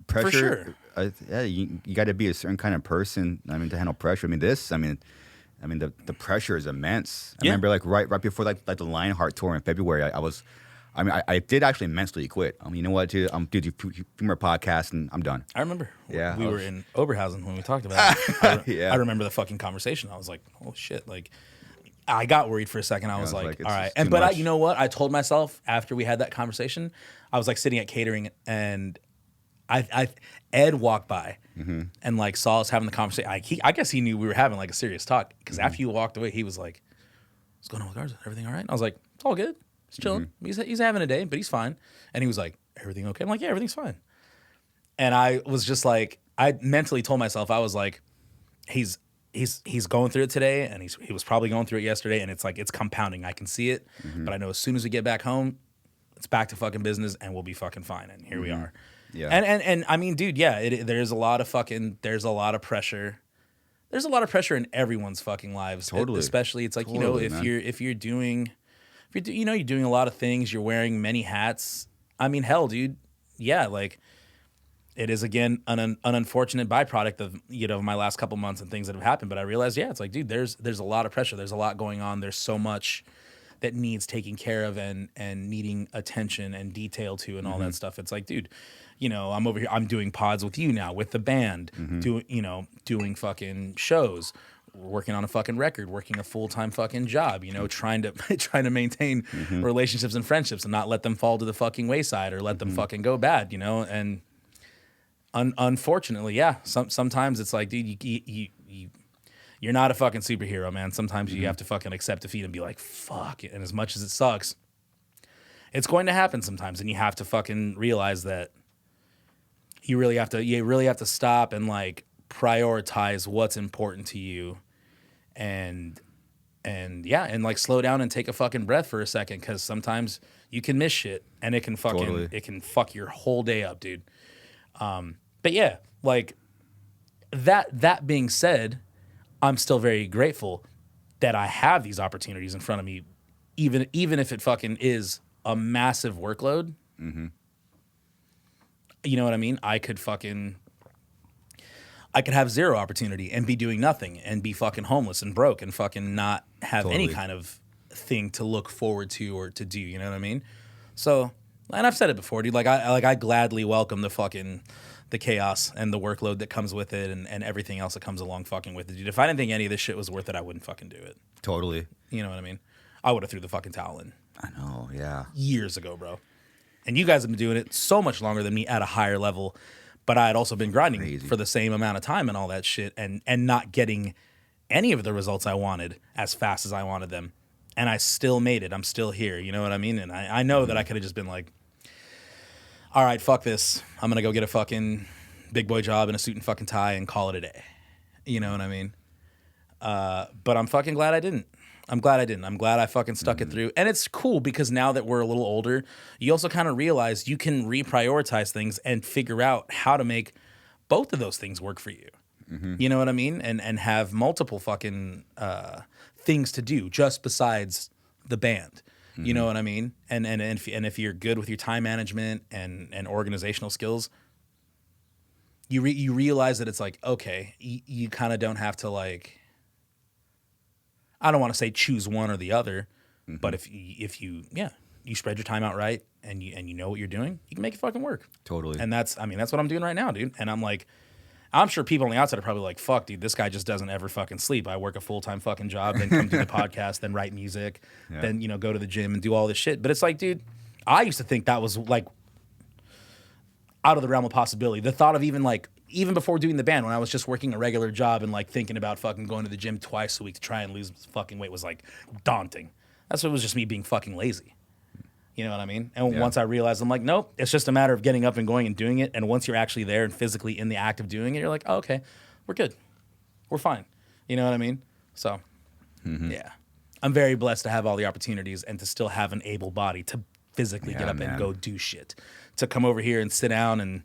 Speaker 2: Pressure.
Speaker 1: For sure.
Speaker 2: You got to be a certain kind of person. I mean, to handle pressure. I mean, the pressure is immense. I remember like right before like the Lionheart tour in February, I did actually mentally quit. You know what, dude? Dude, you do more podcast and I'm done.
Speaker 1: I remember.
Speaker 2: Yeah.
Speaker 1: We were in Oberhausen when we talked about it.
Speaker 2: Yeah.
Speaker 1: I remember the fucking conversation. I was like, oh shit. Like, I got worried for a second. I was like all right. But you know what? I told myself after we had that conversation, I was like sitting at catering and Ed walked by and like saw us having the conversation. I guess he knew we were having like a serious talk because after you walked away, he was like, "What's going on with Garza? Everything all right?" And I was like, "It's all good. He's chilling. He's having a day, but he's fine." And he was like, "Everything okay?" I'm like, "Yeah, everything's fine." And I was just like, I mentally told myself, I was like, he's going through it today, and he was probably going through it yesterday, and it's like it's compounding. I can see it, but I know as soon as we get back home, it's back to fucking business, and we'll be fucking fine. And here we are. Yeah. And I mean, dude, yeah, there's a lot of pressure. There's a lot of pressure in everyone's fucking lives.
Speaker 2: Totally.
Speaker 1: Especially, it's like, if you're doing a lot of things, you're wearing many hats. I mean, hell, dude, yeah, like it is again an unfortunate byproduct of my last couple months and things that have happened. But I realized, yeah, it's like, dude, there's a lot of pressure. There's a lot going on. There's so much that needs taking care of and needing attention and detail to and all that stuff. It's like, dude, I'm over here. I'm doing pods with you now with the band, doing fucking shows, working on a fucking record, working a full-time fucking job, trying to maintain relationships and friendships and not let them fall to the fucking wayside or let them fucking go bad, and unfortunately, yeah, sometimes it's like, dude, you're not a fucking superhero, man. Sometimes you have to fucking accept defeat and be like, fuck it. And as much as it sucks, it's going to happen sometimes, and you have to fucking realize that you really have to stop and like prioritize what's important to you, and like slow down and take a fucking breath for a second, because sometimes you can miss shit and it can fucking it can fuck your whole day up, dude. But yeah, like that being said, I'm still very grateful that I have these opportunities in front of me, even if it fucking is a massive workload. You know what I mean? I could have zero opportunity and be doing nothing and be fucking homeless and broke and fucking not have any kind of thing to look forward to or to do. You know what I mean? So, and I've said it before, dude. I gladly welcome the chaos and the workload that comes with it and everything else that comes along fucking with it, dude. If I didn't think any of this shit was worth it, I wouldn't fucking do it.
Speaker 2: Totally.
Speaker 1: You know what I mean? I would have threw the fucking towel in.
Speaker 2: I know, yeah.
Speaker 1: Years ago, bro. And you guys have been doing it so much longer than me at a higher level, but I had also been grinding for the same amount of time and all that shit and not getting any of the results I wanted as fast as I wanted them. And I still made it. I'm still here. You know what I mean? And I know that I could have just been like, all right, fuck this. I'm going to go get a fucking big boy job in a suit and fucking tie and call it a day. You know what I mean? But I'm fucking glad I didn't. I'm glad I didn't. I'm glad I fucking stuck it through. And it's cool because now that we're a little older, you also kind of realize you can reprioritize things and figure out how to make both of those things work for you. You know what I mean? And have multiple fucking things to do just besides the band. You know what I mean? And if you're good with your time management and organizational skills, you realize that it's like, okay, you kind of don't have to like, I don't want to say choose one or the other, but if you spread your time out right and you know what you're doing, you can make it fucking work.
Speaker 2: Totally.
Speaker 1: And that's what I'm doing right now, dude. And I'm like, I'm sure people on the outside are probably like, fuck, dude, this guy just doesn't ever fucking sleep. I work a full-time fucking job, then come do the podcast, then write music, then, go to the gym and do all this shit. But it's like, dude, I used to think that was like out of the realm of possibility. The thought of even before doing the band, when I was just working a regular job and like thinking about fucking going to the gym twice a week to try and lose fucking weight was like daunting. That's what it was, just me being fucking lazy. You know what I mean? And once I realized, I'm like, nope, it's just a matter of getting up and going and doing it. And once you're actually there and physically in the act of doing it, you're like, oh, okay, we're good. We're fine. You know what I mean? So, yeah. I'm very blessed to have all the opportunities and to still have an able body to physically get up and go do shit. To come over here and sit down and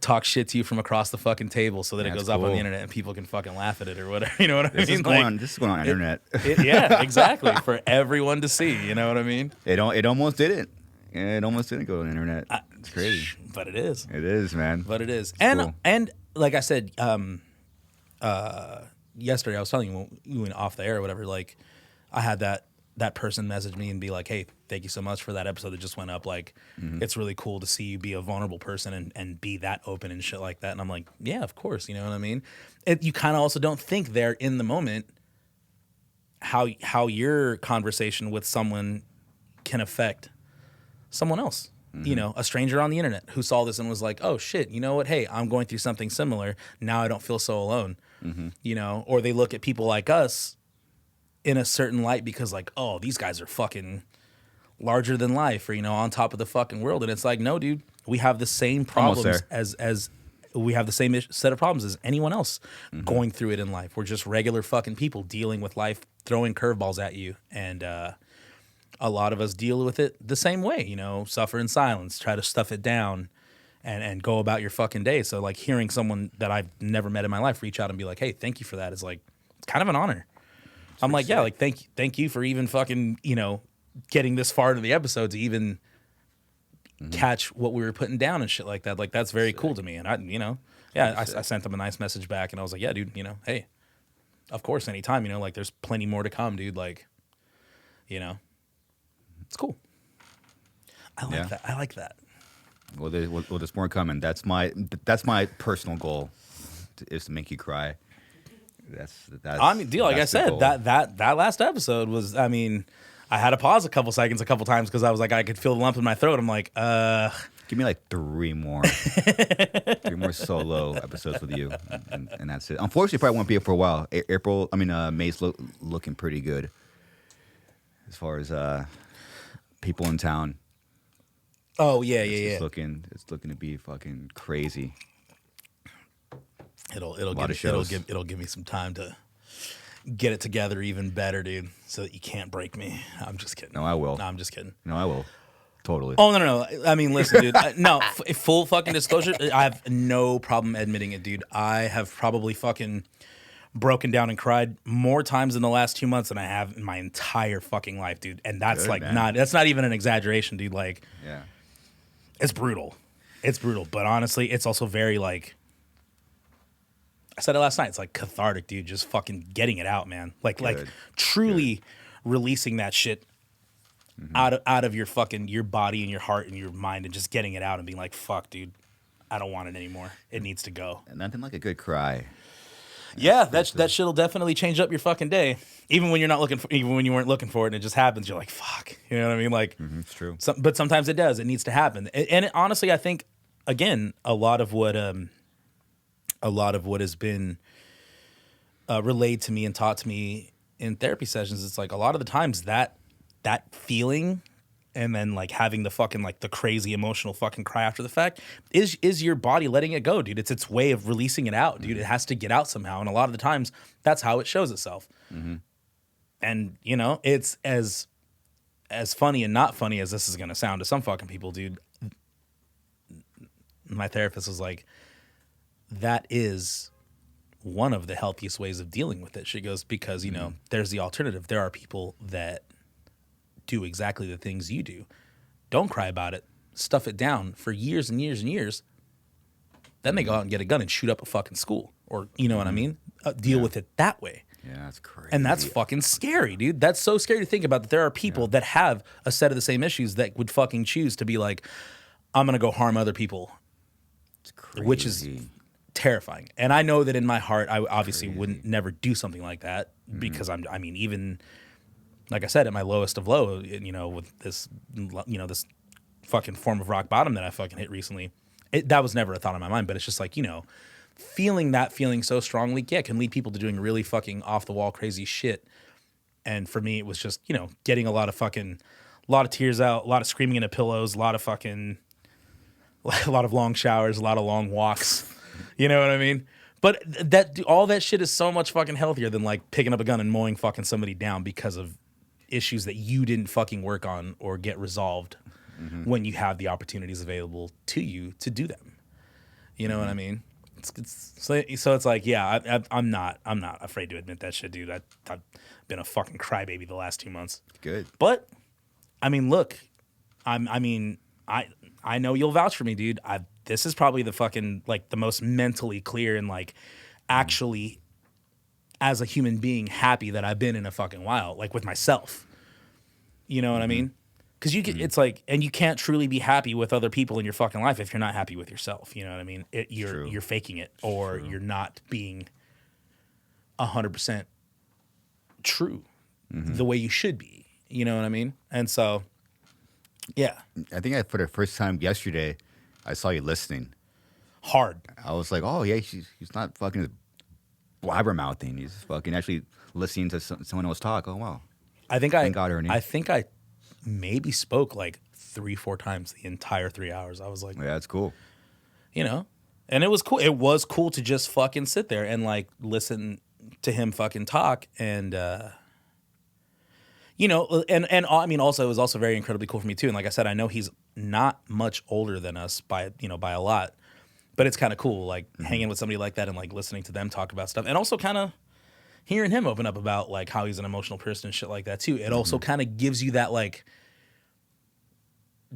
Speaker 1: talk shit to you from across the fucking table so that it goes up on the internet and people can fucking laugh at it or whatever. You know what I mean?
Speaker 2: This is going on internet.
Speaker 1: Yeah, exactly. For everyone to see. You know what I mean?
Speaker 2: It almost didn't. It almost didn't go on the internet. It's crazy.
Speaker 1: But it is.
Speaker 2: It is, man.
Speaker 1: But it is.
Speaker 2: It's cool.
Speaker 1: And like I said, yesterday I was telling you off the air or whatever, like I had that person message me and be like, hey, thank you so much for that episode that just went up. Like, it's really cool to see you be a vulnerable person and be that open and shit like that. And I'm like, yeah, of course. You know what I mean? You kind of also don't think there in the moment how your conversation with someone can affect someone else. You know, a stranger on the internet who saw this and was like, oh shit, you know what? Hey, I'm going through something similar. Now I don't feel so alone. You know, or they look at people like us in a certain light because like, oh, these guys are fucking larger than life or, on top of the fucking world. And it's like, no, dude, we have the same problems as we have the same set of problems as anyone else going through it in life. We're just regular fucking people dealing with life, throwing curveballs at you. And a lot of us deal with it the same way, suffer in silence, try to stuff it down and go about your fucking day. So like hearing someone that I've never met in my life reach out and be like, hey, thank you for that is like, it's kind of an honor. I'm like, yeah, like thank you for even fucking, getting this far into the episode to even catch what we were putting down and shit like that. Like that's very cool to me. And I sent them a nice message back and I was like, yeah, dude, hey, of course, anytime, like there's plenty more to come, dude. Like, it's cool. I like that.
Speaker 2: Well, there's more coming. That's my personal goal is to make you cry. That's
Speaker 1: I mean, like I said, that last episode was, I mean, I had to pause a couple times because I was like, I could feel the lump in my throat. I'm like,
Speaker 2: give me like 3 more solo episodes with you, and that's it. Unfortunately, probably won't be up for a while. May's looking pretty good as far as people in town.
Speaker 1: Oh yeah,
Speaker 2: it's looking to be fucking crazy.
Speaker 1: It'll give me some time to get it together even better, dude, so that you can't break me. I'm just kidding.
Speaker 2: No, I will.
Speaker 1: No, I'm just kidding.
Speaker 2: No, I will. Totally.
Speaker 1: Oh, no. I mean, listen, dude. No, full fucking disclosure, I have no problem admitting it, dude. I have probably fucking broken down and cried more times in the last 2 months than I have in my entire fucking life, dude. And that's that's not even an exaggeration, dude. Like,
Speaker 2: yeah,
Speaker 1: it's brutal. It's brutal. But honestly, it's also very like, I said it last night. It's like cathartic, dude. Just fucking getting it out, man. Like truly releasing that shit out of your body and your heart and your mind and just getting it out and being like, fuck, dude, I don't want it anymore. It needs to go.
Speaker 2: And nothing like a good cry.
Speaker 1: Yeah, that shit'll definitely change up your fucking day. Even when you weren't looking for it and it just happens, you're like, fuck. You know what I mean? Like,
Speaker 2: it's true.
Speaker 1: But sometimes it does. It needs to happen. And honestly, I think again, a lot of what has been relayed to me and taught to me in therapy sessions, it's like a lot of the times that feeling and then like having the fucking like the crazy emotional fucking cry after the fact is your body letting it go, dude. It's its way of releasing it out, dude. It has to get out somehow. And a lot of the times that's how it shows itself. And, you know, it's as funny and not funny as this is going to sound to some fucking people, dude. My therapist was like, that is one of the healthiest ways of dealing with it. She goes, because, you know, there's the alternative. There are people that do exactly the things you do. Don't cry about it. Stuff it down for years and years and years. Then they go out and get a gun and shoot up a fucking school. Or, you know what I mean? Deal with it that way.
Speaker 2: Yeah, that's crazy.
Speaker 1: And that's fucking scary, dude. That's so scary to think about, that there are people that have a set of the same issues that would fucking choose to be like, I'm going to go harm other people.
Speaker 2: It's crazy.
Speaker 1: Which is terrifying. And I know that in my heart, I obviously wouldn't never do something like that because I mean, even like I said, at my lowest of low, you know, with this, you know, this fucking form of rock bottom that I fucking hit recently, that was never a thought in my mind. But it's just like, you know, feeling so strongly, can lead people to doing really fucking off the wall crazy shit. And for me, it was just, you know, getting a lot of tears out, a lot of screaming into pillows, a lot of long showers, a lot of long walks. You know what I mean? But all that shit is so much fucking healthier than like picking up a gun and mowing fucking somebody down because of issues that you didn't fucking work on or get resolved when you have the opportunities available to you to do them. You know what I mean? So it's like, yeah, I'm not afraid to admit that shit, dude. I've been a fucking crybaby the last 2 months.
Speaker 2: Good.
Speaker 1: But I mean, look, I know you'll vouch for me, dude. This is probably the fucking, like, the most mentally clear and, like, actually, as a human being, happy that I've been in a fucking while, like, with myself. You know what I mean? Because it's like, and you can't truly be happy with other people in your fucking life if you're not happy with yourself. You know what I mean? You're faking it, or you're not being 100% true the way you should be. You know what I mean? And so, yeah.
Speaker 2: I think for the first time yesterday, I saw you listening.
Speaker 1: Hard.
Speaker 2: I was like, oh, yeah, he's not fucking blabbermouthing. He's fucking actually listening to someone else talk. Oh, wow.
Speaker 1: Thank God,
Speaker 2: Ernie.
Speaker 1: I think I maybe spoke like 3-4 times the entire 3 hours. I was like,
Speaker 2: yeah, that's cool.
Speaker 1: You know, and it was cool. It was cool to just fucking sit there and like listen to him fucking talk. And, you know, and I mean, also, it was also very incredibly cool for me too. And like I said, I know he's not much older than us by a lot, but it's kind of cool, like hanging with somebody like that and like listening to them talk about stuff, and also kind of hearing him open up about like how he's an emotional person and shit like that too. It also kind of gives you that like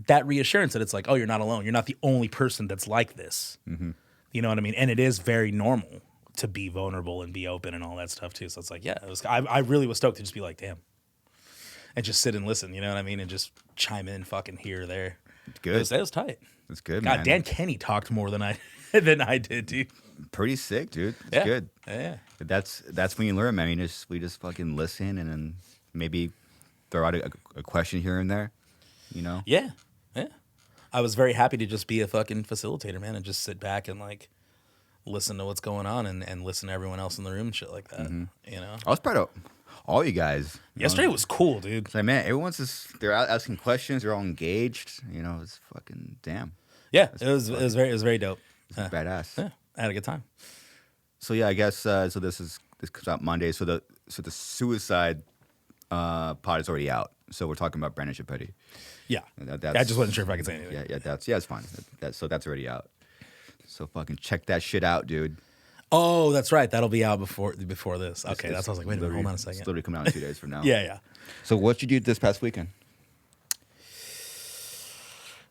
Speaker 1: that reassurance that it's like, oh, you're not alone. You're not the only person that's like this. You know what I mean? And it is very normal to be vulnerable and be open and all that stuff too. So it's like, yeah, I really was stoked to just be like, damn, and just sit and listen. You know what I mean? And just chime in fucking here or there.
Speaker 2: It's good.
Speaker 1: It was tight.
Speaker 2: It's good,
Speaker 1: God,
Speaker 2: man.
Speaker 1: Dan Kenny talked more than I did, dude.
Speaker 2: Pretty sick, dude. It's good.
Speaker 1: Yeah.
Speaker 2: That's when you learn, man. We just fucking listen and then maybe throw out a question here and there, you know?
Speaker 1: Yeah. I was very happy to just be a fucking facilitator, man, and just sit back and like listen to what's going on and listen to everyone else in the room and shit like that. You know?
Speaker 2: I was proud of all you guys.
Speaker 1: Yesterday was cool, dude.
Speaker 2: It's like, man, they're out asking questions, they're all engaged. You know, it's fucking damn.
Speaker 1: Yeah, it was very dope.
Speaker 2: It's badass.
Speaker 1: Yeah, I had a good time.
Speaker 2: So yeah, I guess so. This comes out Monday. So the suicide pod is already out. So we're talking about Brandon Chapetti.
Speaker 1: Yeah, I just wasn't sure if I could say anything.
Speaker 2: Yeah, it's fine. So that's already out. So fucking check that shit out, dude.
Speaker 1: Oh, that's right. That'll be out before this. Okay, that's why I was like, wait a minute, hold on a second.
Speaker 2: It's literally coming out in 2 days from now.
Speaker 1: Yeah.
Speaker 2: So what'd you do this past weekend?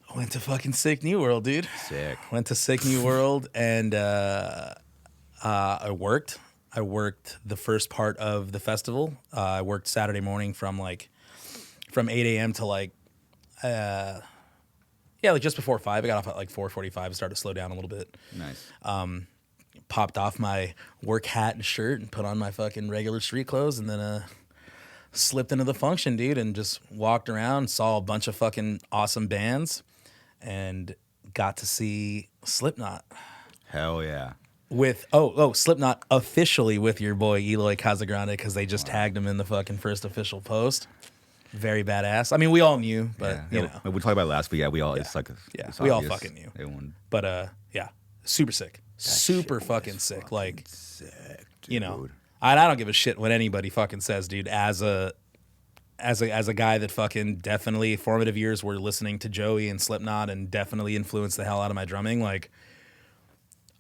Speaker 1: I went to fucking Sick New World, dude.
Speaker 2: Sick.
Speaker 1: Went to Sick New World and I worked. I worked the first part of the festival. I worked Saturday morning from 8 a.m. to like just before 5. I got off at like 4:45. Started to slow down a little bit.
Speaker 2: Nice.
Speaker 1: Popped off my work hat and shirt and put on my fucking regular street clothes and then slipped into the function, dude, and just walked around, saw a bunch of fucking awesome bands, and got to see Slipknot.
Speaker 2: Hell yeah.
Speaker 1: With Slipknot officially with your boy Eloy Casagrande, because they just tagged him in the fucking first official post. Very badass. I mean, we all knew, but you know.
Speaker 2: We talked about it last week. Yeah, we all. It's like
Speaker 1: we all fucking knew. But super sick. Super fucking sick. Like,
Speaker 2: sick, dude.
Speaker 1: You know, I don't give a shit what anybody fucking says, dude. As a guy that fucking definitely formative years were listening to Joey and Slipknot and definitely influenced the hell out of my drumming. Like,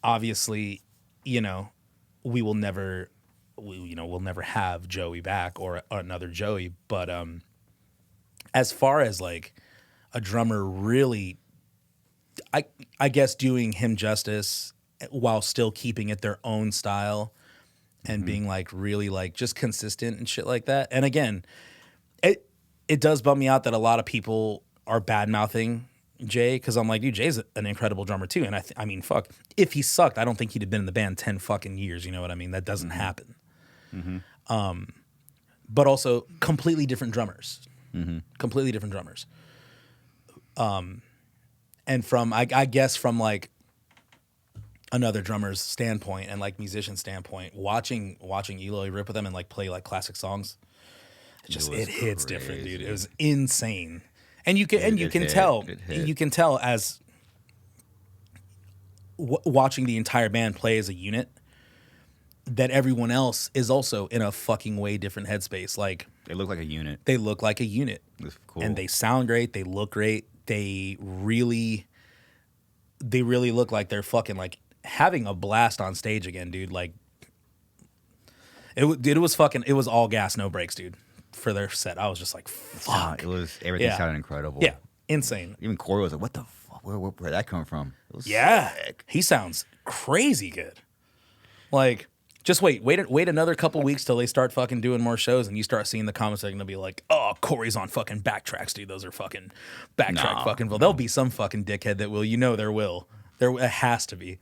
Speaker 1: obviously, you know, we'll never have Joey back or another Joey. But as far as like a drummer really, I guess doing him justice while still keeping it their own style and being like really like just consistent and shit like that. And again, it does bum me out that a lot of people are bad mouthing Jay, because I'm like, dude, Jay's an incredible drummer too. And I mean, fuck, if he sucked, I don't think he'd have been in the band 10 fucking years. You know what I mean? That doesn't happen. But also completely different drummers. Completely different drummers. And from, I guess from like another drummer's standpoint and like musician standpoint, watching Eloy rip with them and like play like classic songs, it hits different, dude. It was insane. And you can tell as watching the entire band play as a unit that everyone else is also in a fucking way different headspace. Like,
Speaker 2: they look like a unit.
Speaker 1: They look like a unit.
Speaker 2: That's cool.
Speaker 1: And they sound great. They look great. They really look like they're fucking like having a blast on stage again, dude. Like, it was all gas, no brakes, dude. For their set, I was just like, fuck.
Speaker 2: Everything sounded incredible.
Speaker 1: Yeah, insane.
Speaker 2: Even Corey was like, what the fuck? Where'd that come from? It was
Speaker 1: sick. He sounds crazy good. Like, just wait another couple weeks till they start fucking doing more shows, and you start seeing the comments. They're gonna be like, oh, Corey's on fucking backtracks, dude. Those are fucking backtrack fucking. Well, there'll be some fucking dickhead that will. You know there will. There has to be.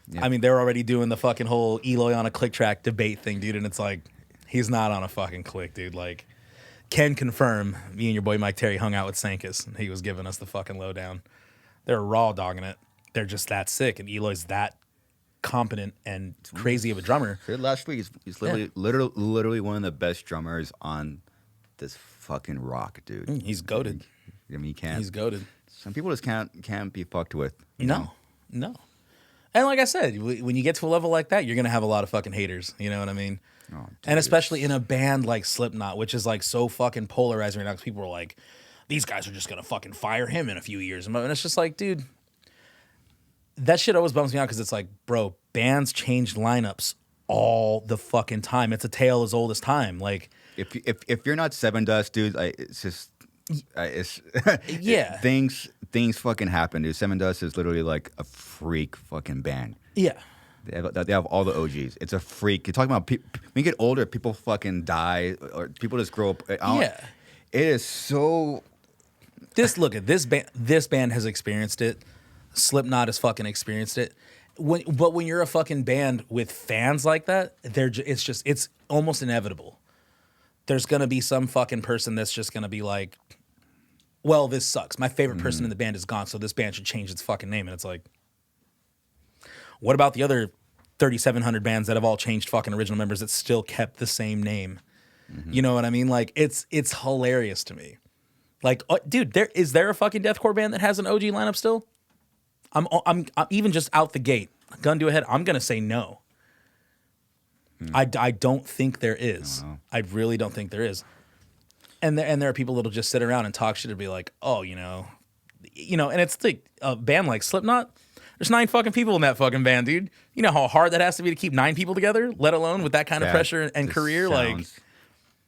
Speaker 1: Yeah. I mean, they're already doing the fucking whole Eloy on a click track debate thing, dude, and it's like, he's not on a fucking click, dude. Like, can confirm, me and your boy Mike Terry hung out with Sankus, and he was giving us the fucking lowdown. They're raw dogging it. They're just that sick, and Eloy's that competent and crazy of a drummer.
Speaker 2: Last week, he's literally one of the best drummers on this fucking rock, dude.
Speaker 1: He's goated.
Speaker 2: I mean, you can't.
Speaker 1: He's goated.
Speaker 2: Some people just can't be fucked with.
Speaker 1: No. And like I said, when you get to a level like that, you're gonna have a lot of fucking haters. You know what I mean? Oh, and especially in a band like Slipknot, which is like so fucking polarizing right now, because people are like, these guys are just gonna fucking fire him in a few years, and it's just like, dude, that shit always bums me out, because it's like, bro, bands change lineups all the fucking time. It's a tale as old as time. Like,
Speaker 2: if you're not Seven Dust, dude, it's just
Speaker 1: yeah,
Speaker 2: things fucking happen, dude. Seven Dust is literally like a freak fucking band.
Speaker 1: Yeah.
Speaker 2: They have all the OGs. It's a freak. You're talking about when you get older, people fucking die, or people just grow up.
Speaker 1: Yeah.
Speaker 2: It is so.
Speaker 1: This band has experienced it. Slipknot has fucking experienced it. But when you're a fucking band with fans like that, it's almost inevitable. There's gonna be some fucking person that's just gonna be like, well, this sucks. My favorite person in the band is gone, so this band should change its fucking name. And it's like, what about the other 3,700 bands that have all changed fucking original members that still kept the same name? You know what I mean? Like, it's hilarious to me. Like, dude, is there a fucking deathcore band that has an OG lineup still? I'm even just out the gate, gun to a head, I'm gonna say no. I don't think there is. I really don't think there is. And there are people that'll just sit around and talk shit and be like, oh, you know, and it's like a band like Slipknot. There's 9 fucking people in that fucking band, dude. You know how hard that has to be to keep 9 people together, let alone with that kind of pressure and career. Like,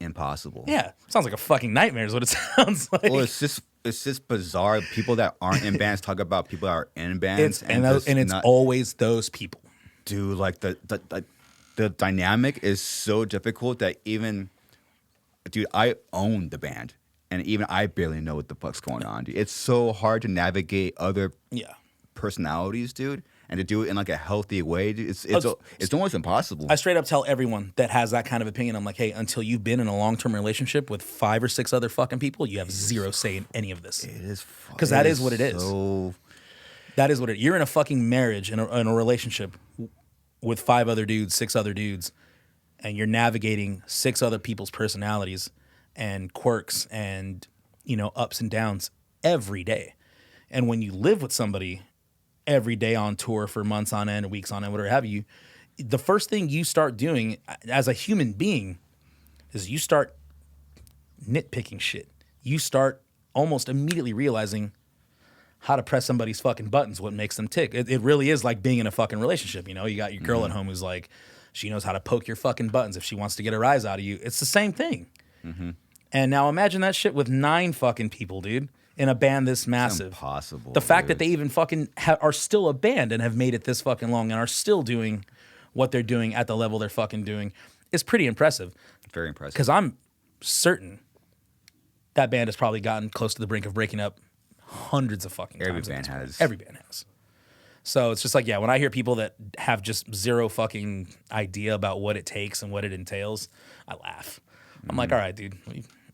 Speaker 2: impossible.
Speaker 1: Yeah, sounds like a fucking nightmare is what it sounds like.
Speaker 2: Well, it's just bizarre. People that aren't in bands talk about people that are in bands,
Speaker 1: and it's always those people.
Speaker 2: Dude, like the dynamic is so difficult that even, dude, I own the band, and even I barely know what the fuck's going on, dude. It's so hard to navigate other personalities, dude, and to do it in like a healthy way, dude. It's almost impossible.
Speaker 1: I straight up tell everyone that has that kind of opinion, I'm like, hey, until you've been in a long-term relationship with 5 or 6 other fucking people, you have zero say in any of this.
Speaker 2: It is,
Speaker 1: because that is what it is. That is what it is. You're in a fucking marriage, in a relationship with 5 other dudes, 6 other dudes, and you're navigating 6 other people's personalities and quirks and, ups and downs every day. And when you live with somebody every day on tour for months on end, weeks on end, whatever have you, the first thing you start doing as a human being is you start nitpicking shit. You start almost immediately realizing how to press somebody's fucking buttons, what makes them tick. It really is like being in a fucking relationship, you know? You got your girl at home who's like, she knows how to poke your fucking buttons if she wants to get a rise out of you. It's the same thing. And now imagine that shit with 9 fucking people, dude, in a band this massive.
Speaker 2: It's impossible.
Speaker 1: The fact that they even fucking are still a band and have made it this fucking long and are still doing what they're doing at the level they're fucking doing is pretty impressive.
Speaker 2: Very impressive.
Speaker 1: Because I'm certain that band has probably gotten close to the brink of breaking up hundreds of fucking times. Every band has. So it's just like, yeah, when I hear people that have just zero fucking idea about what it takes and what it entails, I laugh. I'm like, all right, dude,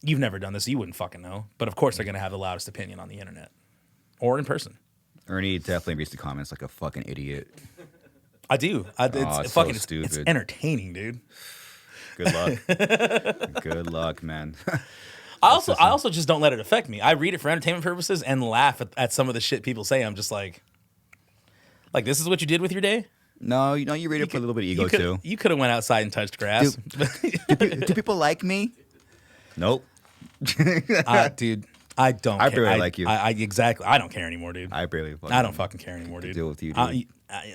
Speaker 1: you've never done this, so you wouldn't fucking know. But of course they're going to have the loudest opinion on the internet or in person.
Speaker 2: Ernie definitely reads the comments like a fucking idiot.
Speaker 1: I do. It's
Speaker 2: so
Speaker 1: fucking
Speaker 2: stupid.
Speaker 1: It's entertaining, dude.
Speaker 2: Good luck. Good luck, man.
Speaker 1: I also just don't let it affect me. I read it for entertainment purposes and laugh at some of the shit people say. I'm just like this is what you did with your day?
Speaker 2: No, you read it for a little bit of ego too.
Speaker 1: You could have went outside and touched grass.
Speaker 2: Do people like me? Nope.
Speaker 1: Dude, I don't.
Speaker 2: I
Speaker 1: care.
Speaker 2: barely like you.
Speaker 1: Exactly. I don't care anymore, dude.
Speaker 2: I
Speaker 1: don't fucking care anymore, dude.
Speaker 2: Deal with you, dude.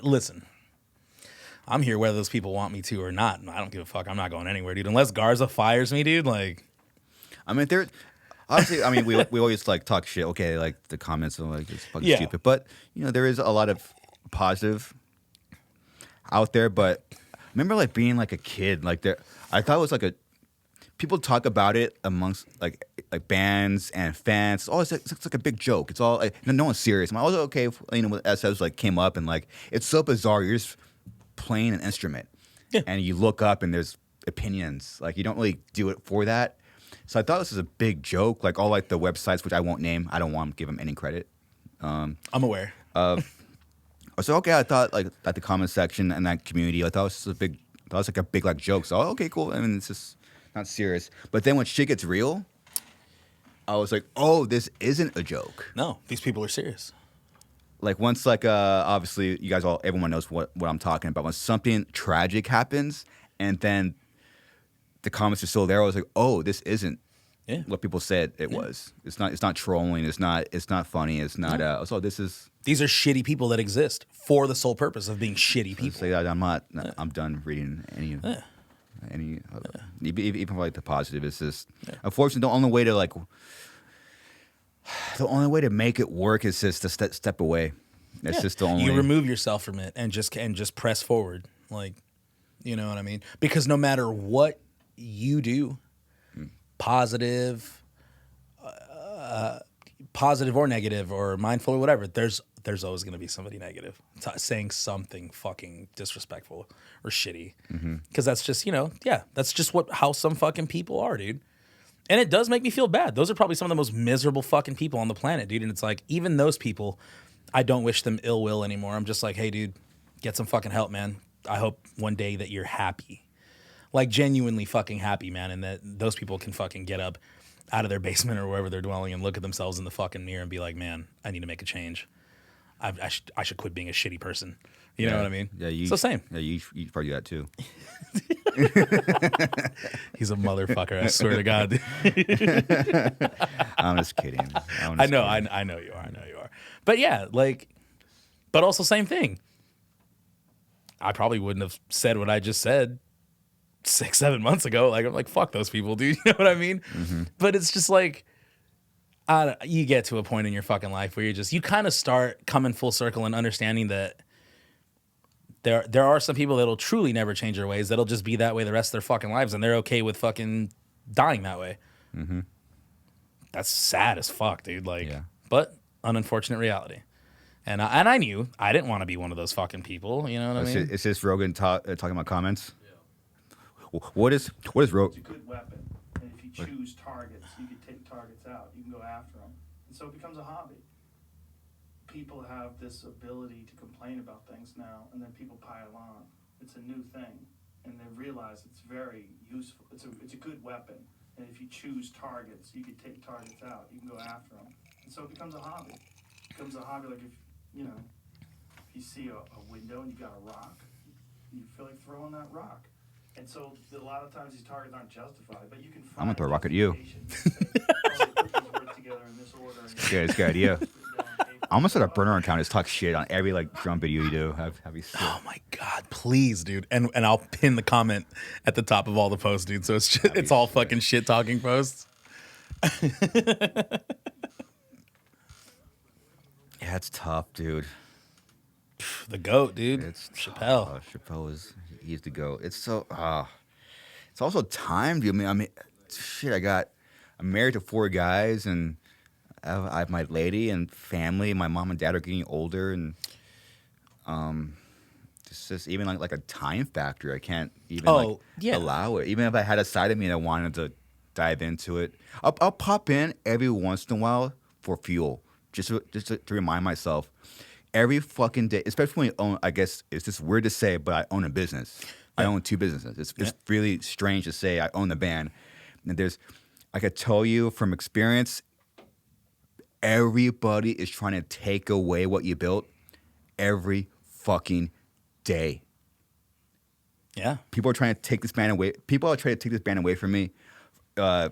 Speaker 1: Listen, I'm here whether those people want me to or not. I don't give a fuck. I'm not going anywhere, dude. Unless Garza fires me, dude. Like,
Speaker 2: I mean, obviously, I mean, we always like talk shit. Okay, like the comments are like it's fucking stupid, but there is a lot of positive out there. But I remember like being like a kid, like I thought it was like people talk about it amongst like bands and fans. Oh, it's like a big joke. It's all like, no one's serious. I'm also okay if, when SS like came up and like it's so bizarre. You're just playing an instrument, and you look up and there's opinions. Like you don't really do it for that. So I thought this was a big joke. Like all like the websites, which I won't name. I don't want to give them any credit.
Speaker 1: I'm aware.
Speaker 2: So okay, I thought like at the comment section and that community, I thought it was like a big like joke. So okay, cool. I mean, it's just not serious. But then when shit gets real, I was like, oh, this isn't a joke.
Speaker 1: No, these people are serious.
Speaker 2: Like once like obviously you guys everyone knows what I'm talking about. When something tragic happens and then the comments are still there, I was like, oh, this isn't what people said it was. It's not trolling. It's not funny. It's not so this is. These
Speaker 1: are shitty people that exist for the sole purpose of being shitty people.
Speaker 2: Say that I'm done reading any even for like the positive. It's just unfortunately the only way to make it work is just to step away. That's just the only.
Speaker 1: You remove yourself from it and just press forward, like, you know what I mean? Because no matter what you do, positive or negative or mindful or whatever, there's always going to be somebody negative saying something fucking disrespectful or shitty. Because that's just, that's just how some fucking people are, dude. And it does make me feel bad. Those are probably some of the most miserable fucking people on the planet, dude. And it's like, even those people, I don't wish them ill will anymore. I'm just like, hey, dude, get some fucking help, man. I hope one day that you're happy. Like, genuinely fucking happy, man. And that those people can fucking get up out of their basement or wherever they're dwelling and look at themselves in the fucking mirror and be like, man, I need to make a change. I should quit being a shitty person. You know what I mean?
Speaker 2: Yeah,
Speaker 1: it's the same.
Speaker 2: Yeah, you probably do that too.
Speaker 1: He's a motherfucker, I swear to God.
Speaker 2: I'm just kidding.
Speaker 1: I know you are. But yeah, but also same thing. I probably wouldn't have said what I just said 6-7 months ago. Like, I'm like, fuck those people, dude. You know what I mean? But it's just like, you get to a point in your fucking life where you kind of start coming full circle and understanding that there are some people that'll truly never change their ways. That'll just be that way the rest of their fucking lives, and they're okay with fucking dying that way. That's sad as fuck, dude. But an unfortunate reality. And I knew I didn't want to be one of those fucking people. You know what I mean?
Speaker 2: Is this Rogan talking about comments? Yeah. What is Rogan?
Speaker 3: It's a good weapon, and if you choose targets, you can take targets out. You can go after them, and so it becomes a hobby. People have this ability to complain about things now, and then people pile on. It's a new thing, and they realize it's very useful. It's a good weapon, and if you choose targets, you can take targets out. You can go after them, and so it becomes a hobby. It becomes a hobby like if you see a window and you got a rock, you feel like throwing that rock. And so a lot of times these targets aren't justified, but you can find
Speaker 2: I'm gonna throw a rock at you.
Speaker 3: justification. Say, oh, they put these words together in this order. And
Speaker 2: Good, it's a good idea. I'm gonna start a burner account. Just talk shit on every like drum video you do. Have you seen?
Speaker 1: Oh my god, please, dude. And I'll pin the comment at the top of all the posts, dude. So it's all fucking shit talking posts.
Speaker 2: Yeah, it's tough, dude.
Speaker 1: The GOAT, dude.
Speaker 2: It's
Speaker 1: Chappelle.
Speaker 2: Chappelle he's the GOAT. It's so it's also time, dude. I mean, shit. I'm married to 4 guys, and I have my lady and family. My mom and dad are getting older, and it's just even like a time factor. I can't even allow it. Even if I had a side of me and I wanted to dive into it, I'll pop in every once in a while for fuel, just to remind myself. Every fucking day, especially when you own, I guess it's just weird to say, but I own a business. I own 2 businesses. It's really strange to say I own the band. And I could tell you from experience, everybody is trying to take away what you built every fucking day.
Speaker 1: Yeah.
Speaker 2: People are trying to take this band away. People are trying to take this band away from me. You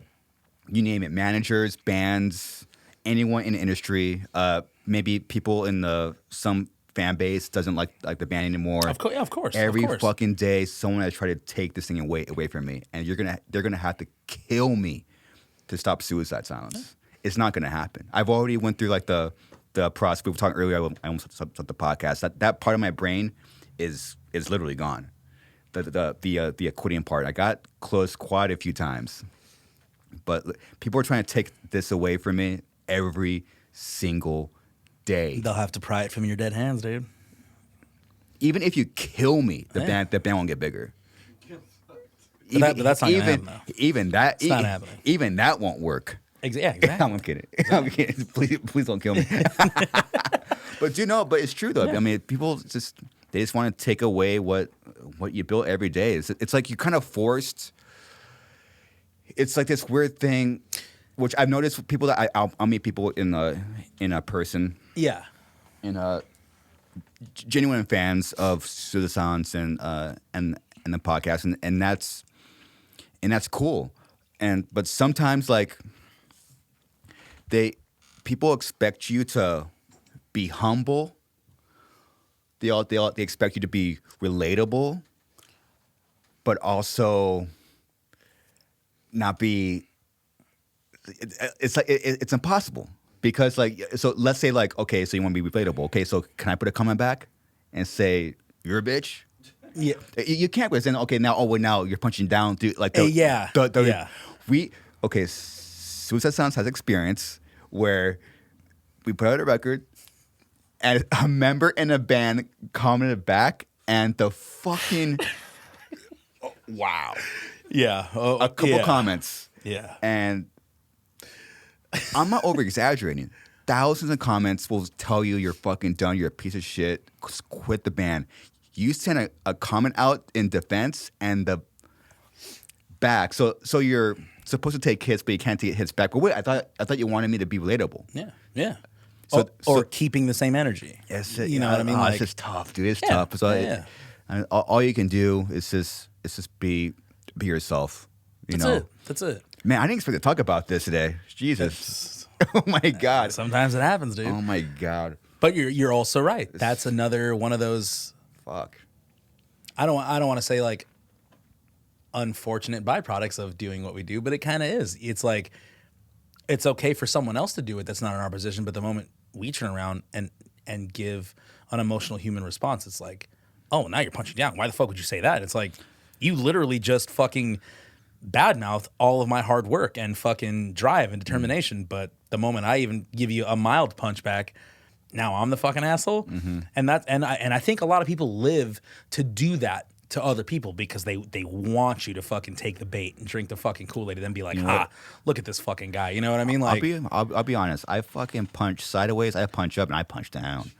Speaker 2: name it, managers, bands, anyone in the industry, maybe people in some fan base doesn't like the band anymore.
Speaker 1: Of course.
Speaker 2: Every fucking day, someone has tried to take this thing away from me, and they're gonna have to kill me to stop suicide silence. Yeah. It's not gonna happen. I've already went through like the process. We were talking earlier. I almost stopped the podcast. That part of my brain is literally gone. The acquitting part. I got close quite a few times, but people are trying to take this away from me every single day.
Speaker 1: They'll have to pry it from your dead hands, dude.
Speaker 2: Even if you kill me, the band won't get bigger.
Speaker 1: But that's not gonna happen, though.
Speaker 2: Even that won't work.
Speaker 1: Yeah, exactly.
Speaker 2: I'm kidding. I'm kidding. Please don't kill me. But but it's true though. Yeah. I mean, people just want to take away what you built every day. It's like you kind of forced. It's like this weird thing, which I've noticed with people that I'll meet people in a person.
Speaker 1: Yeah.
Speaker 2: Genuine fans of Suicide Silence and the podcast, and that's cool. But sometimes like people expect you to be humble. They expect you to be relatable, but also not be. It's like it's impossible because so let's say okay, so you want to be relatable. Okay, so can I put a comment back and say you're a bitch?
Speaker 1: Yeah,
Speaker 2: you can't. But then now you're punching down, dude. Suicide Silence has experience where we put out a record and a member in a band commented back, and the fucking wow,
Speaker 1: yeah,
Speaker 2: a couple comments,
Speaker 1: yeah,
Speaker 2: and I'm not over exaggerating. Thousands of comments will tell you you're fucking done, you're a piece of shit, quit the band. You send a comment out in defense and the back, so you're supposed to take hits, but you can't take hits back. But wait, I thought you wanted me to be relatable.
Speaker 1: Yeah.
Speaker 2: So
Speaker 1: keeping the same energy.
Speaker 2: Yes,
Speaker 1: you know what I mean.
Speaker 2: It's just tough, dude. It's tough. So all you can do is just be yourself.
Speaker 1: That's it.
Speaker 2: Man, I didn't expect to talk about this today. Jesus. Oh my God.
Speaker 1: Sometimes it happens, dude.
Speaker 2: Oh my God.
Speaker 1: But you're also right. That's another one of those.
Speaker 2: Fuck.
Speaker 1: I don't want to say like unfortunate byproducts of doing what we do, but it kind of is. It's like it's okay for someone else to do it that's not in our position, but the moment we turn around and give an emotional human response, it's like, oh, now you're punching down. Why the fuck would you say that? It's like you literally just fucking badmouth all of my hard work and fucking drive and determination. But the moment I even give you a mild punch back, now I'm the fucking asshole. Mm-hmm. And I think a lot of people live to do that to other people because they want you to fucking take the bait and drink the fucking Kool-Aid and then be like, look at this fucking guy. You know what I mean? Like,
Speaker 2: I'll be honest. I fucking punch sideways, I punch up, and I punch down.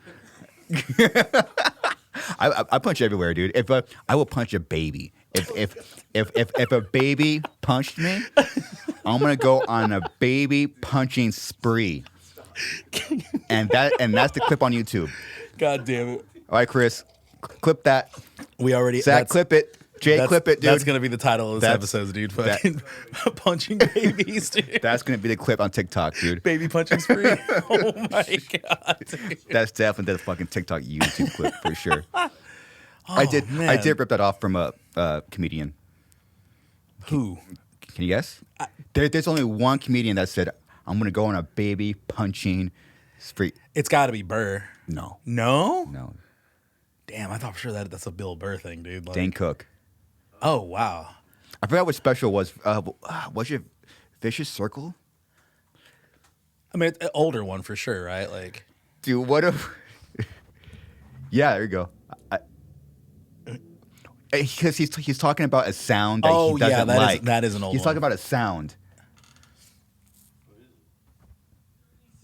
Speaker 2: I punch everywhere, dude. I will punch a baby. If a baby punched me, I'm gonna go on a baby punching spree. And that's the clip on YouTube.
Speaker 1: God damn it.
Speaker 2: All right, Chris. Clip that.
Speaker 1: We already
Speaker 2: Zach, clip it. Jay, clip it, dude.
Speaker 1: That's gonna be the title of this episode, dude. Fucking punching babies, dude.
Speaker 2: That's gonna be the clip on TikTok, dude.
Speaker 1: Baby punching spree. Oh my god, dude.
Speaker 2: That's definitely the fucking TikTok YouTube clip for sure. I did rip that off from a comedian.
Speaker 1: Who?
Speaker 2: Can you guess? There's only one comedian that said, "I'm gonna go on a baby punching spree."
Speaker 1: It's got to be Burr.
Speaker 2: No.
Speaker 1: No. Damn, I thought for sure that's a Bill Burr thing, dude. Like,
Speaker 2: Dane Cook.
Speaker 1: Oh wow.
Speaker 2: I forgot what special was. Was it Vicious Circle?
Speaker 1: I mean, an older one for sure, right? Like,
Speaker 2: dude, what if? Yeah, there you go. Because he's talking about a sound that he doesn't like.
Speaker 1: That is an old one.
Speaker 2: He's talking about a sound.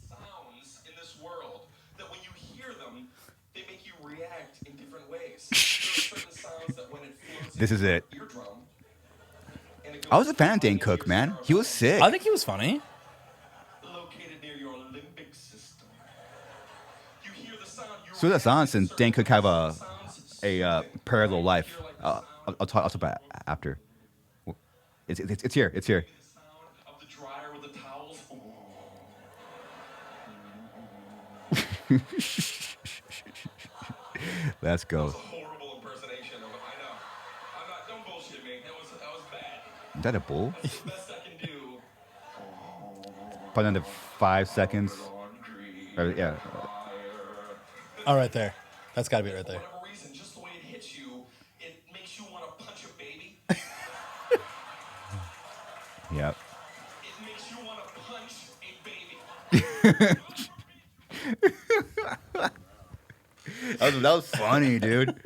Speaker 4: Sounds in this world that when you hear them, they make you react in different ways. There are certain sounds that when it floats
Speaker 2: This is it.
Speaker 4: in your eardrum, and it goes
Speaker 2: I was a fan of Dane Cook, man. He was sick.
Speaker 1: I think he was funny.
Speaker 4: located near your limbic system. You hear the sound.
Speaker 2: So that's honest, and Dane Cook have a parallel life. I'll talk about it after. It's here. It's here.
Speaker 4: The sound of the dryer with the towels.
Speaker 2: Let's go.
Speaker 4: That's a horrible impersonation of. I know. I'm not. Don't bullshit me. That was bad.
Speaker 2: Is that a bull?
Speaker 4: That's the best I can do.
Speaker 2: Probably under 5 seconds. Yeah.
Speaker 1: Oh, right there. That's got to be it right there.
Speaker 4: For whatever reason, just the way it hits you, it makes you want to punch a baby.
Speaker 2: Yep.
Speaker 4: It makes you want to punch a baby.
Speaker 2: That was funny, dude.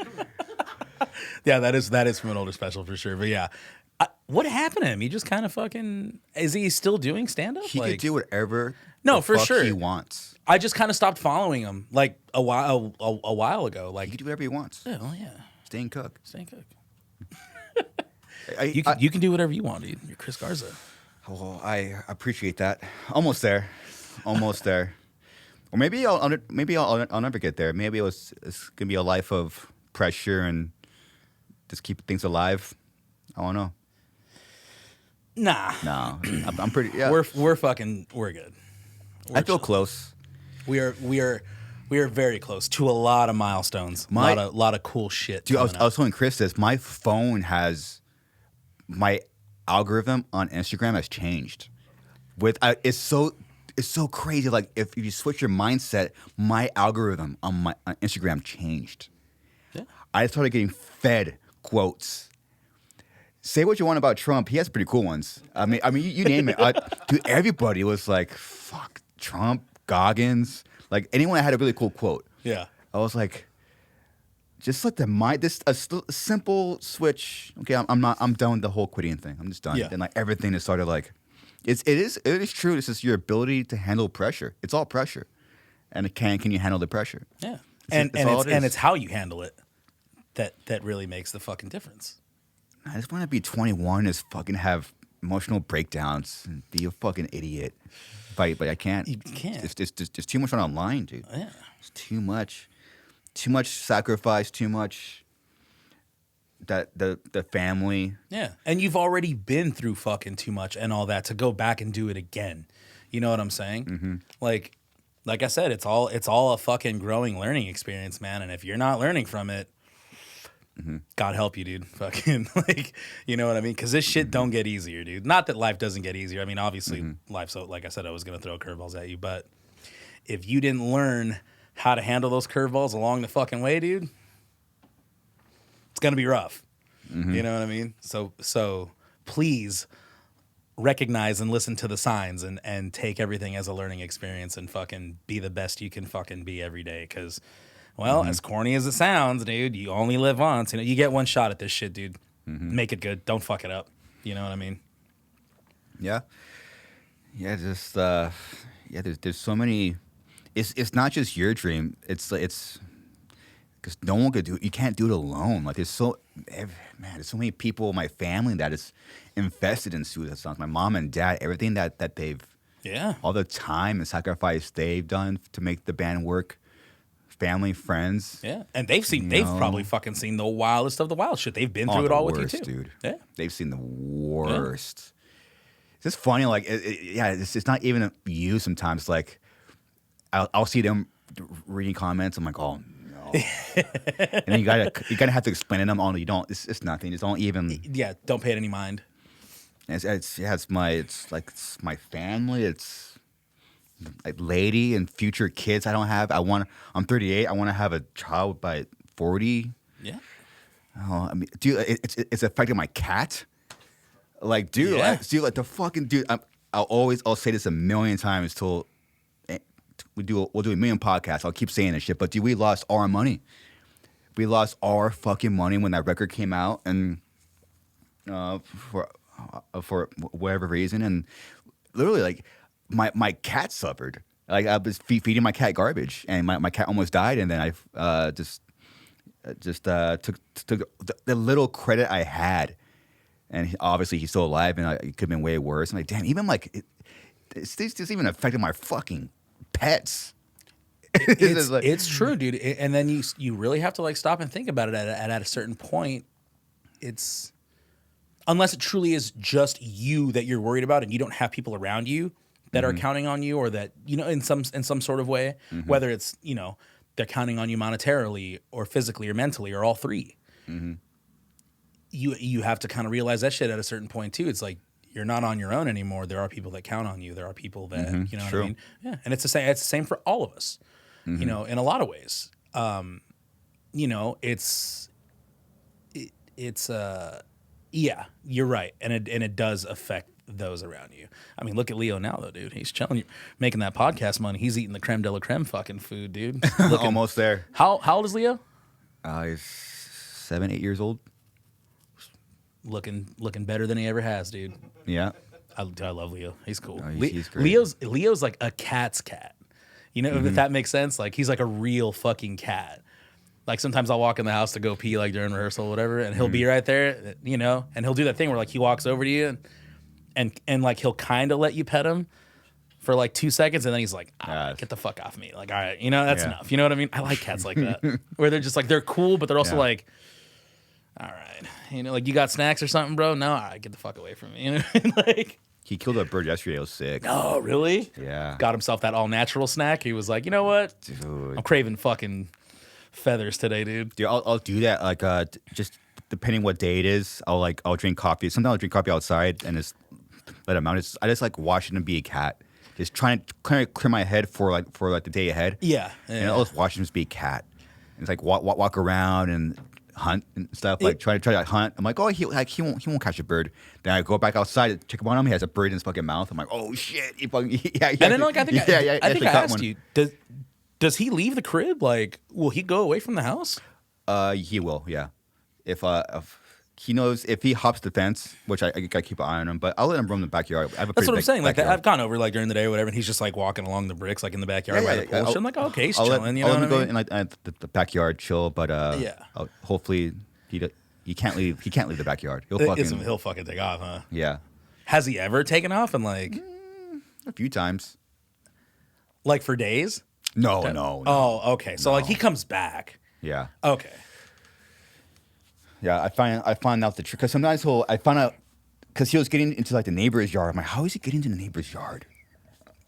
Speaker 1: Yeah, that is from an older special for sure. But yeah, what happened to him? He just kind of fucking. Is he still doing stand up?
Speaker 2: He could do whatever.
Speaker 1: No,
Speaker 2: the
Speaker 1: for
Speaker 2: fuck
Speaker 1: sure.
Speaker 2: he wants.
Speaker 1: I just kind of stopped following him like a while ago. Like,
Speaker 2: He can do whatever he wants.
Speaker 1: yeah, well, yeah,
Speaker 2: Dane Cook.
Speaker 1: Stan Cook.
Speaker 2: I
Speaker 1: You can do whatever you want, dude. You're Chris Garza.
Speaker 2: I appreciate that. Almost there. Almost there. Or maybe I'll never get there. Maybe it's gonna be a life of pressure and just keep things alive. I don't know.
Speaker 1: Nah,
Speaker 2: No, I'm pretty. Yeah,
Speaker 1: we're good.
Speaker 2: I feel close.
Speaker 1: We are very close to a lot of milestones. A lot of cool shit.
Speaker 2: Dude, I
Speaker 1: coming up.
Speaker 2: was telling Chris this. My phone has my algorithm on Instagram has changed. It's so crazy. Like if you switch your mindset, my algorithm on Instagram changed.
Speaker 1: Yeah.
Speaker 2: I started getting fed quotes. Say what you want about Trump. He has pretty cool ones. I mean, you name it. Dude, everybody was like, "Fuck Trump, Goggins." Like anyone that had a really cool quote.
Speaker 1: Yeah.
Speaker 2: I was like, just let a simple switch. Okay, I'm done with the whole quitting thing. I'm just done.
Speaker 1: Yeah.
Speaker 2: And like everything is started like, it is true. It's just your ability to handle pressure. It's all pressure, and can you handle the pressure?
Speaker 1: Yeah.
Speaker 2: That's all it is.
Speaker 1: And it's how you handle it that really makes the fucking difference.
Speaker 2: I just want to be 21 and just fucking have emotional breakdowns and be a fucking idiot. But I can't.
Speaker 1: You can't.
Speaker 2: It's too much online, dude.
Speaker 1: Yeah.
Speaker 2: It's too much. Too much sacrifice. Too much. That the family.
Speaker 1: Yeah. And you've already been through fucking too much and all that to go back and do it again. You know what I'm saying? Mm-hmm. Like I said, it's all a fucking growing learning experience, man. And if you're not learning from it, God help you, dude. Fucking like, you know what I mean? Because this shit don't get easier, dude. Not that life doesn't get easier. I mean, obviously, life. So, like I said, I was gonna throw curveballs at you, but if you didn't learn how to handle those curveballs along the fucking way, dude, it's gonna be rough. You know what I mean? So please recognize and listen to the signs and take everything as a learning experience and fucking be the best you can fucking be every day. Because, well, as corny as it sounds, dude, you only live once. You know, you get one shot at this shit, dude. Make it good. Don't fuck it up. You know what I mean?
Speaker 2: Yeah. Yeah. Just yeah. There's so many. It's not just your dream. It's because no one could do it. You can't do it alone. Like there's so many people in my family that is invested in suicide songs. My mom and dad, everything that they've
Speaker 1: Yeah.
Speaker 2: all the time and sacrifice they've done to make the band work. family, friends.
Speaker 1: Yeah, and they've probably fucking seen the wildest of the wild shit. They've been through it
Speaker 2: the
Speaker 1: all
Speaker 2: worst,
Speaker 1: with you too,
Speaker 2: dude.
Speaker 1: Yeah,
Speaker 2: They've seen the worst. It's just funny, like, it's not even you sometimes. Like, I'll see them reading comments. I'm like, oh no, and then you gotta have to explain to them. Oh, no, you don't. It's nothing. It's don't even.
Speaker 1: Yeah, don't pay it any mind.
Speaker 2: It's my family. It's like lady and future kids. I'm 38. I want to have a child by 40.
Speaker 1: Yeah.
Speaker 2: Oh, I mean, dude, it's affecting my cat. Like, dude,
Speaker 1: Yeah.
Speaker 2: dude, like the fucking dude. I'll say this a million times till we'll do a million podcasts. I'll keep saying this shit, but dude, we lost our money. We lost our fucking money when that record came out, and for whatever reason, and literally, like, my cat suffered. Like, I was feeding my cat garbage, and my cat almost died, and then I just took the little credit I had, and obviously he's still alive, and it could have been way worse. I'm like, damn, even like it's just even affected my fucking pets.
Speaker 1: It's true, dude. And then you really have to like stop and think about it at a certain point. It's unless it truly is just you that you're worried about, and you don't have people around you that are counting on you, or that, you know, in some sort of way, whether it's, you know, they're counting on you monetarily or physically or mentally or all three. You have to kind of realize that shit at a certain point too. It's like, you're not on your own anymore. There are people that count on you. There are people that, you know what I mean? Yeah. And it's the same. It's the same for all of us, you know, in a lot of ways. You know, yeah, you're right. And it does affect those around you. I mean, look at Leo now though, dude. He's chilling, making that podcast money. He's eating the creme de la creme fucking food, dude.
Speaker 2: Almost there.
Speaker 1: How old is Leo?
Speaker 2: He's 7, 8 years old.
Speaker 1: Looking better than he ever has, dude.
Speaker 2: Yeah.
Speaker 1: I love Leo. He's cool.
Speaker 2: Oh, he's great.
Speaker 1: Leo's like a cat's cat. You know, if that makes sense. Like, he's like a real fucking cat. Like, sometimes I'll walk in the house to go pee, like during rehearsal or whatever, and he'll be right there, you know, and he'll do that thing where like he walks over to you and like he'll kind of let you pet him for like 2 seconds, and then he's like, get the fuck off me. Like, all right, you know, that's enough. You know what I mean? I like cats like that, where they're just like, they're cool, but they're also like, all right, you know, like, you got snacks or something, bro? No, all right, get the fuck away from me. You know, like,
Speaker 2: he killed a bird yesterday. I was sick.
Speaker 1: oh, really?
Speaker 2: Yeah.
Speaker 1: Got himself that all natural snack. He was like, you know what?
Speaker 2: Dude.
Speaker 1: I'm craving fucking feathers today, dude.
Speaker 2: Dude, I'll do that. Like, just depending what day it is, I'll drink coffee. Sometimes I'll drink coffee outside and just let him out. I just like watching him be a cat. Just trying to kind of clear my head for the day ahead.
Speaker 1: Yeah.
Speaker 2: And I'll just watch him just be a cat. And it's like walk around and hunt and stuff. Like try to hunt. I'm like, oh, he won't catch a bird. Then I go back outside to check him on him. He has a bird in his fucking mouth. I'm like, oh shit.
Speaker 1: And then like I think I asked you, does he leave the crib? Like, will he go away from the house?
Speaker 2: He will. Yeah. If he knows, if he hops the fence, which I gotta keep an eye on him, but I'll let him roam the backyard. I have a
Speaker 1: That's what I'm saying. Like,
Speaker 2: backyard.
Speaker 1: I've gone over like during the day or whatever, and he's just like walking along the bricks, like in the backyard by the pool. I'm like, oh, okay, he's chilling. You know what I mean?
Speaker 2: I'll let him go in like the backyard, chill. But hopefully he can't leave. He can't leave the backyard. He'll
Speaker 1: fucking take off, huh?
Speaker 2: Yeah.
Speaker 1: Has he ever taken off and like
Speaker 2: a few times?
Speaker 1: Like for days?
Speaker 2: No.
Speaker 1: Oh, okay. So like he comes back.
Speaker 2: Yeah.
Speaker 1: Okay.
Speaker 2: Yeah, I find out the trick, because sometimes I find out, because he was getting into like the neighbor's yard. I'm like, how is he getting into the neighbor's yard?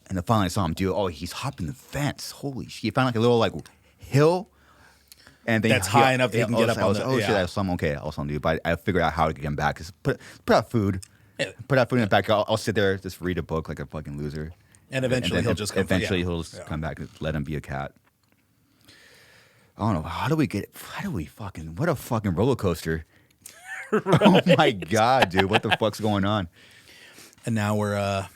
Speaker 2: And then finally I saw him do it. Oh, he's hopping the fence. Holy shit! He found like a little like hill, and then
Speaker 1: that's high enough that he can get up on the.
Speaker 2: Oh shit! I saw him. Okay, I'll do. But I figured out how to get him back. Cause put out food. Yeah. Put out food in the back. I'll sit there, just read a book like a fucking loser.
Speaker 1: And eventually he'll just come.
Speaker 2: He'll just come back and let him be a cat. I don't know. What a fucking roller coaster. Right. Oh my God, dude. What the fuck's going on?
Speaker 1: And now we're,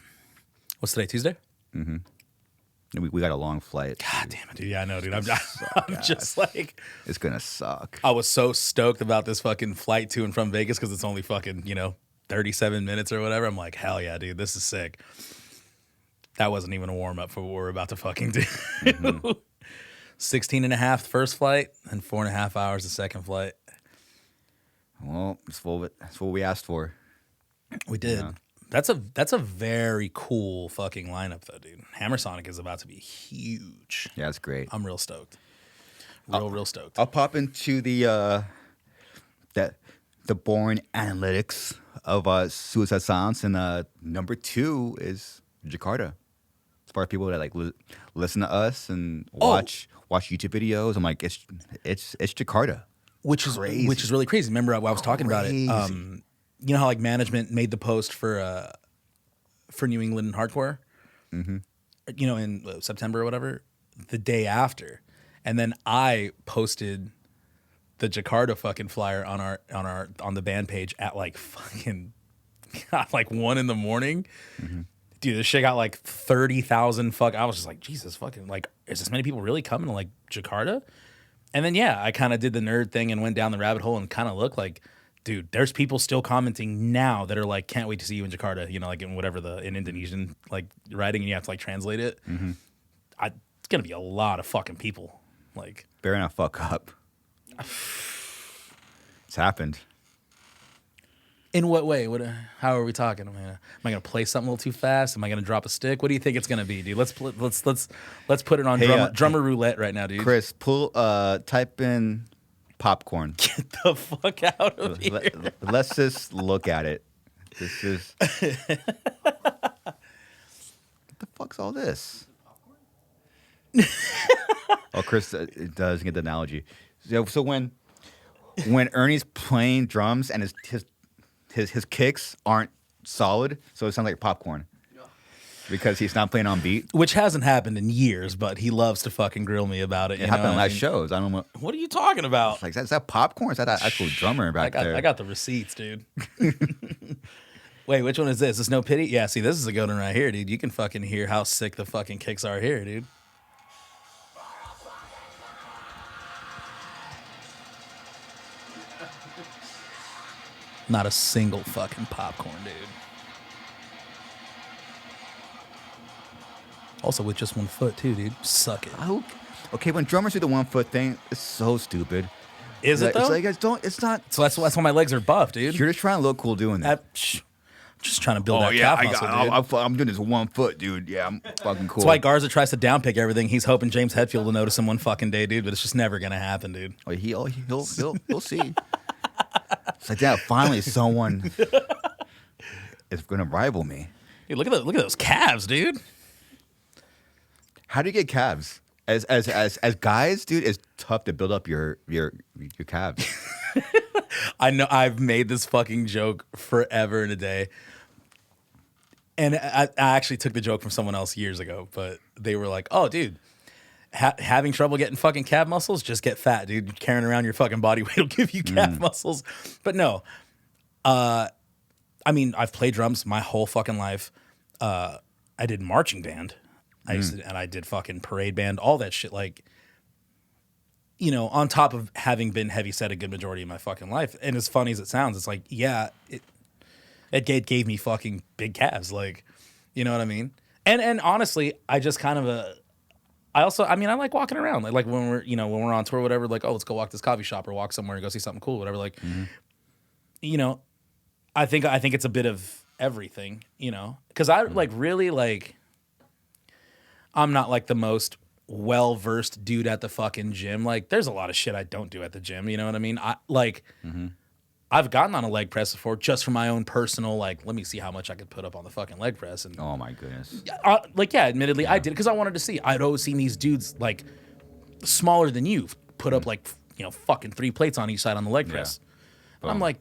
Speaker 1: what's today, Tuesday?
Speaker 2: Mm-hmm. We got a long flight.
Speaker 1: God damn it, dude. Yeah, I know, dude. I'm just like.
Speaker 2: It's going to suck.
Speaker 1: I was so stoked about this fucking flight to and from Vegas because it's only fucking, 37 minutes or whatever. I'm like, hell yeah, dude. This is sick. That wasn't even a warm up for what we're about to fucking do. Mm-hmm. 16 and a half first flight and 4.5 hours the second flight.
Speaker 2: Well, that's what we asked for.
Speaker 1: We did. Yeah. That's a very cool fucking lineup though, dude. Hammersonic is about to be huge.
Speaker 2: Yeah, it's great.
Speaker 1: I'm real stoked. Real stoked.
Speaker 2: I'll pop into the boring analytics of Suicide Silence, and number 2 is Jakarta. As far as people that like listen to us and watch YouTube videos, I'm like, it's Jakarta.
Speaker 1: Which is really crazy. Remember, I was talking about it. You know how like management made the post for New England Hardcore, you know, in September or whatever, the day after, and then I posted the Jakarta fucking flyer on the band page at like fucking like 1 a.m. Dude, this shit got like 30,000 I was just like, Jesus fucking, like, is this many people really coming to like Jakarta? And then yeah, I kind of did the nerd thing and went down the rabbit hole and kind of looked like, dude, there's people still commenting now that are like, can't wait to see you in Jakarta, you know, like in whatever in Indonesian like writing, and you have to like translate it. It's gonna be a lot of fucking people. Like,
Speaker 2: better not fuck up. It's happened.
Speaker 1: In what way? How are we talking? Am I gonna play something a little too fast? Am I gonna drop a stick? What do you think it's gonna be, dude? Let's put it on drummer roulette right now, dude.
Speaker 2: Chris, type in popcorn.
Speaker 1: Get the fuck out of here.
Speaker 2: Let's just look at it. This is what the fuck's all this? Oh, Chris does get the analogy. So when Ernie's playing drums and his kicks aren't solid, so it sounds like popcorn. Because he's not playing on beat.
Speaker 1: Which hasn't happened in years, but he loves to fucking grill me about it.
Speaker 2: It happened on last shows. I don't know.
Speaker 1: What are you talking about?
Speaker 2: Like, is that popcorn? Is that an actual drummer back there?
Speaker 1: I got the receipts, dude. Wait, which one is this? Is No Pity? Yeah, see, this is a good one right here, dude. You can fucking hear how sick the fucking kicks are here, dude. Not a single fucking popcorn, dude. Also with just 1 foot too, dude. Suck it.
Speaker 2: Okay, when drummers do the 1 foot thing, it's so stupid.
Speaker 1: Is it though?
Speaker 2: It's like, it's not.
Speaker 1: So that's why my legs are buff, dude.
Speaker 2: You're just trying to look cool doing that.
Speaker 1: Just trying to build that calf muscle, dude.
Speaker 2: I'm doing this 1 foot, dude. Yeah, I'm fucking cool.
Speaker 1: That's why Garza tries to downpick everything. He's hoping James Hetfield will notice him one fucking day, dude. But it's just never gonna happen, dude.
Speaker 2: Oh, he'll see. It's like, yeah, finally someone is gonna rival me.
Speaker 1: Dude, look at those calves, dude.
Speaker 2: How do you get calves? As guys, dude, it's tough to build up your calves.
Speaker 1: I know I've made this fucking joke forever and a day. And I actually took the joke from someone else years ago, but they were like, oh, dude, having trouble getting fucking calf muscles? Just get fat, dude. Carrying around your fucking body weight will give you calf muscles. But no. I mean, I've played drums my whole fucking life. I did marching band. I did fucking parade band, all that shit. Like, you know, on top of having been heavy set a good majority of my fucking life. And as funny as it sounds, it's like, yeah, it gave me fucking big calves. Like, you know what I mean? And honestly, I just kind of I like walking around. Like when we're on tour or whatever, like, oh, let's go walk this coffee shop or walk somewhere and go see something cool, whatever. Like, you know, I think it's a bit of everything, you know? Because I like really like, I'm not like the most well-versed dude at the fucking gym. Like, there's a lot of shit I don't do at the gym. You know what I mean? I've gotten on a leg press before just for my own personal, like, let me see how much I could put up on the fucking leg press. And
Speaker 2: oh my goodness.
Speaker 1: Admittedly, I did it because I wanted to see. I'd always seen these dudes like smaller than you put up like, you know, fucking 3 plates on each side on the leg press. I'm like,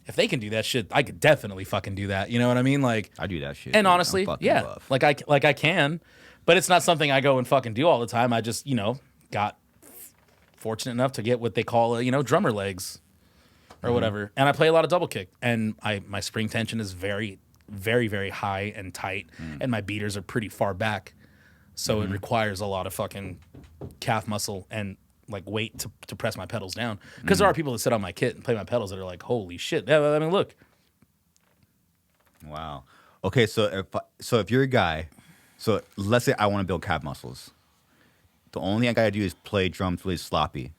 Speaker 1: if they can do that shit, I could definitely fucking do that. You know what I mean? Like,
Speaker 2: I do that shit.
Speaker 1: And honestly, yeah, buff. like I can. But it's not something I go and fucking do all the time. I just, you know, got fortunate enough to get what they call, you know, drummer legs or whatever. And I play a lot of double kick. And my spring tension is very, very, very high and tight. And my beaters are pretty far back. So it requires a lot of fucking calf muscle and like weight to press my pedals down. Because there are people that sit on my kit and play my pedals that are like, holy shit. I mean, look.
Speaker 2: Wow. Okay, so if you're a guy... So let's say I want to build calf muscles. The only thing I gotta do is play drums really sloppy.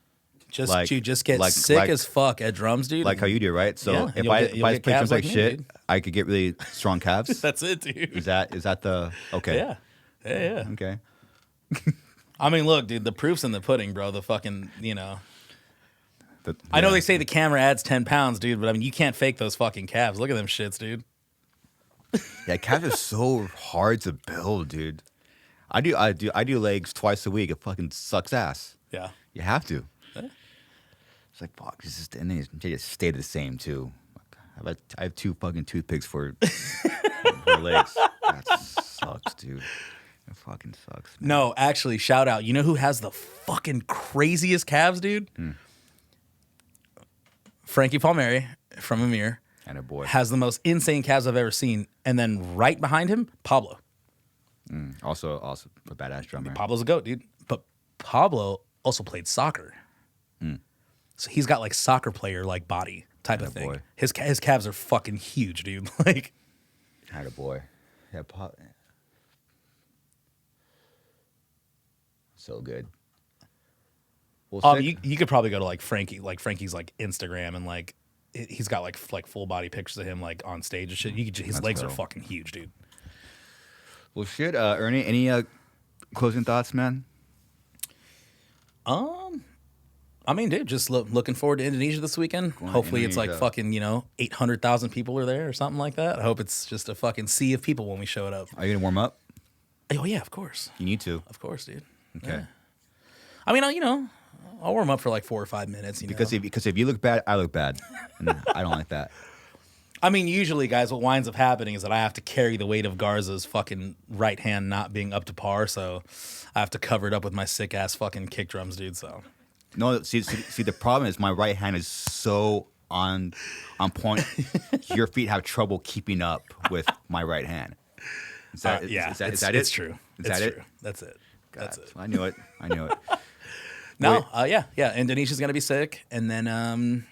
Speaker 1: Just get sick as fuck at drums, dude.
Speaker 2: Like how you do, right? So if I play drums like shit, dude. I could get really strong calves.
Speaker 1: That's it, dude.
Speaker 2: Is that the okay?
Speaker 1: Yeah.
Speaker 2: Okay.
Speaker 1: I mean, look, dude, the proof's in the pudding, bro. The fucking, I know they say the camera adds 10 pounds, dude, but I mean, you can't fake those fucking calves. Look at them shits, dude.
Speaker 2: Yeah, calves are so hard to build, dude. I do legs twice a week. It fucking sucks ass.
Speaker 1: Yeah.
Speaker 2: You have to. It's like, fuck, and they just stay the same, too. I have 2 fucking toothpicks for legs. That sucks, dude. It fucking sucks. Man.
Speaker 1: No, actually, shout out. You know who has the fucking craziest calves, dude? Frankie Palmieri from Amir.
Speaker 2: And a boy.
Speaker 1: Has the most insane calves I've ever seen. And then right behind him, Pablo.
Speaker 2: Also a badass drummer.
Speaker 1: Pablo's a goat, dude. But Pablo also played soccer. So he's got like soccer player like body type of thing.
Speaker 2: Boy.
Speaker 1: His calves are fucking huge, dude. Like,
Speaker 2: Had a boy. Yeah, so good. Well,
Speaker 1: you could probably go to like Frankie's like Instagram and like he's got like full body pictures of him like on stage and shit. His legs are fucking huge, dude.
Speaker 2: Well, shit, Ernie. Any closing thoughts, man?
Speaker 1: I mean, dude, just looking forward to Indonesia this weekend. Hopefully it's like fucking, 800,000 people are there or something like that. I hope it's just a fucking sea of people when we show it up.
Speaker 2: Are you going to warm up?
Speaker 1: Oh, yeah, of course.
Speaker 2: You need to.
Speaker 1: Of course, dude.
Speaker 2: Okay.
Speaker 1: Yeah. I mean, I'll warm up for like 4 or 5 minutes.
Speaker 2: Because if you look bad, I look bad. And I don't like that.
Speaker 1: I mean, usually, guys, what winds up happening is that I have to carry the weight of Garza's fucking right hand not being up to par, so I have to cover it up with my sick-ass fucking kick drums, dude, so...
Speaker 2: No, see, the problem is my right hand is so on point. Your feet have trouble keeping up with my right hand. Is that it?
Speaker 1: It's true.
Speaker 2: Is that it?
Speaker 1: That's it. That's it.
Speaker 2: I knew it.
Speaker 1: No, yeah. Indonesia's gonna be sick, and then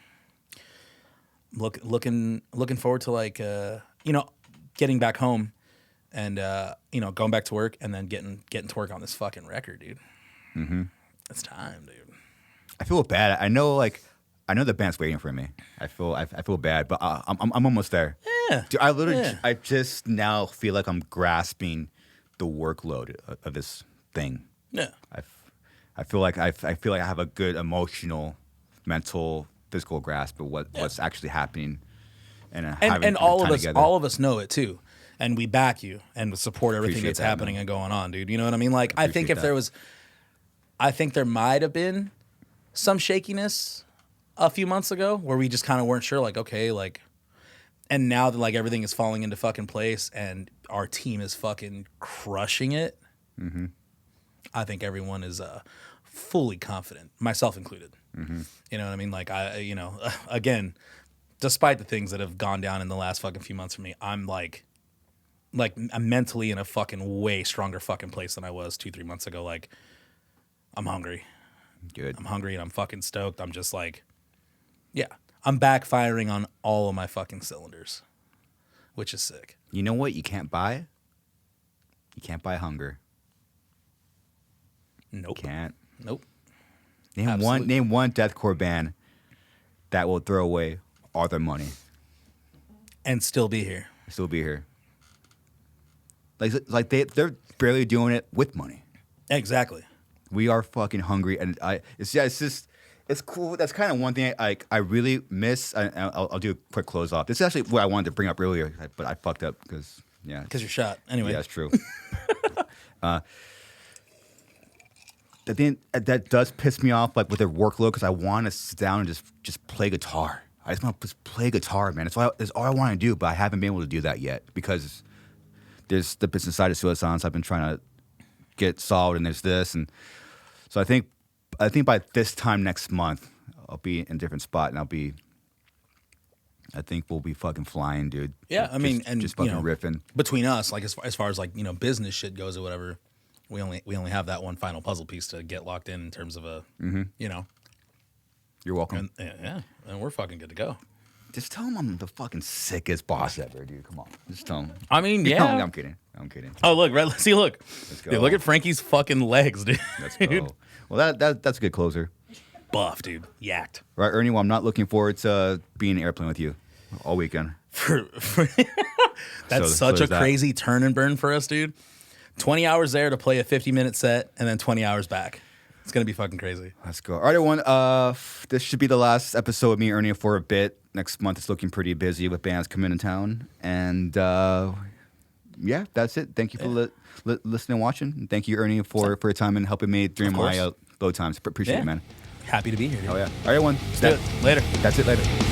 Speaker 1: looking forward to like getting back home, and going back to work, and then getting to work on this fucking record, dude. Mm-hmm. It's time, dude.
Speaker 2: I feel bad. I know the band's waiting for me. I feel bad, but I'm almost there.
Speaker 1: Yeah.
Speaker 2: Dude, I just now feel like I'm grasping the workload of this thing.
Speaker 1: Yeah.
Speaker 2: I feel like I have a good emotional, mental, physical grasp of what's actually happening, and
Speaker 1: all of us know it too, and we back you and support everything that's happening and going on, dude. You know what I mean? Like, I think there might have been some shakiness a few months ago where we just kind of weren't sure, like, okay, like, and now that like everything is falling into fucking place and our team is fucking crushing it, I think everyone is fully confident, myself included. You know what I mean? Like, again, despite the things that have gone down in the last fucking few months for me, I'm like I'm mentally in a fucking way stronger fucking place than I was 2-3 months ago. Like, I'm hungry.
Speaker 2: Good.
Speaker 1: I'm hungry and I'm fucking stoked. I'm just like, yeah, I'm backfiring on all of my fucking cylinders, which is sick.
Speaker 2: You know what you can't buy? You can't buy hunger.
Speaker 1: Nope.
Speaker 2: Can't.
Speaker 1: Nope.
Speaker 2: Name one deathcore band that will throw away all their money
Speaker 1: and still be here.
Speaker 2: Still be here. Like they're barely doing it with money.
Speaker 1: Exactly.
Speaker 2: We are fucking hungry, and it's cool. That's kind of one thing I really miss. I'll do a quick close off. This is actually what I wanted to bring up earlier, but I fucked up because
Speaker 1: you're shot. Anyway,
Speaker 2: yeah, that's true. The thing that does piss me off, like with their workload, because I want to sit down and just play guitar. I just want to just play guitar, man. That's all I want to do, but I haven't been able to do that yet because there's the business side of Suicide I've been trying to get solved, and there's this, and so I think by this time next month I'll be in a different spot, and I think we'll be fucking flying, dude.
Speaker 1: Yeah, I mean, and
Speaker 2: just fucking riffing
Speaker 1: between us, like as far as like business shit goes or whatever. We only have that one final puzzle piece to get locked in terms of
Speaker 2: You're welcome.
Speaker 1: And we're fucking good to go.
Speaker 2: Just tell him I'm the fucking sickest boss ever, dude. Come on, just tell him.
Speaker 1: I mean, yeah.
Speaker 2: I'm kidding.
Speaker 1: Oh, look, right. Let's see. Look.
Speaker 2: Let's go.
Speaker 1: Dude, look at Frankie's fucking legs, dude.
Speaker 2: Let's go. Well, that's a good closer.
Speaker 1: Buff, dude. Yacked.
Speaker 2: Right, Ernie. Well, I'm not looking forward to being in an airplane with you all weekend.
Speaker 1: That's such a crazy turn and burn for us, dude. 20 hours there to play a 50-minute set, and then 20 hours back. It's going to be fucking crazy.
Speaker 2: Let's go. All right, everyone. This should be the last episode of me Ernie for a bit. Next month it's looking pretty busy with bands coming in town. And yeah, that's it. Thank you for listening and watching. And thank you, Ernie, for your time and helping me during my low times. Appreciate it, man.
Speaker 1: Happy to be here, dude.
Speaker 2: Oh, yeah. All right, everyone.
Speaker 1: Let's do it. Later.
Speaker 2: That's it. Later.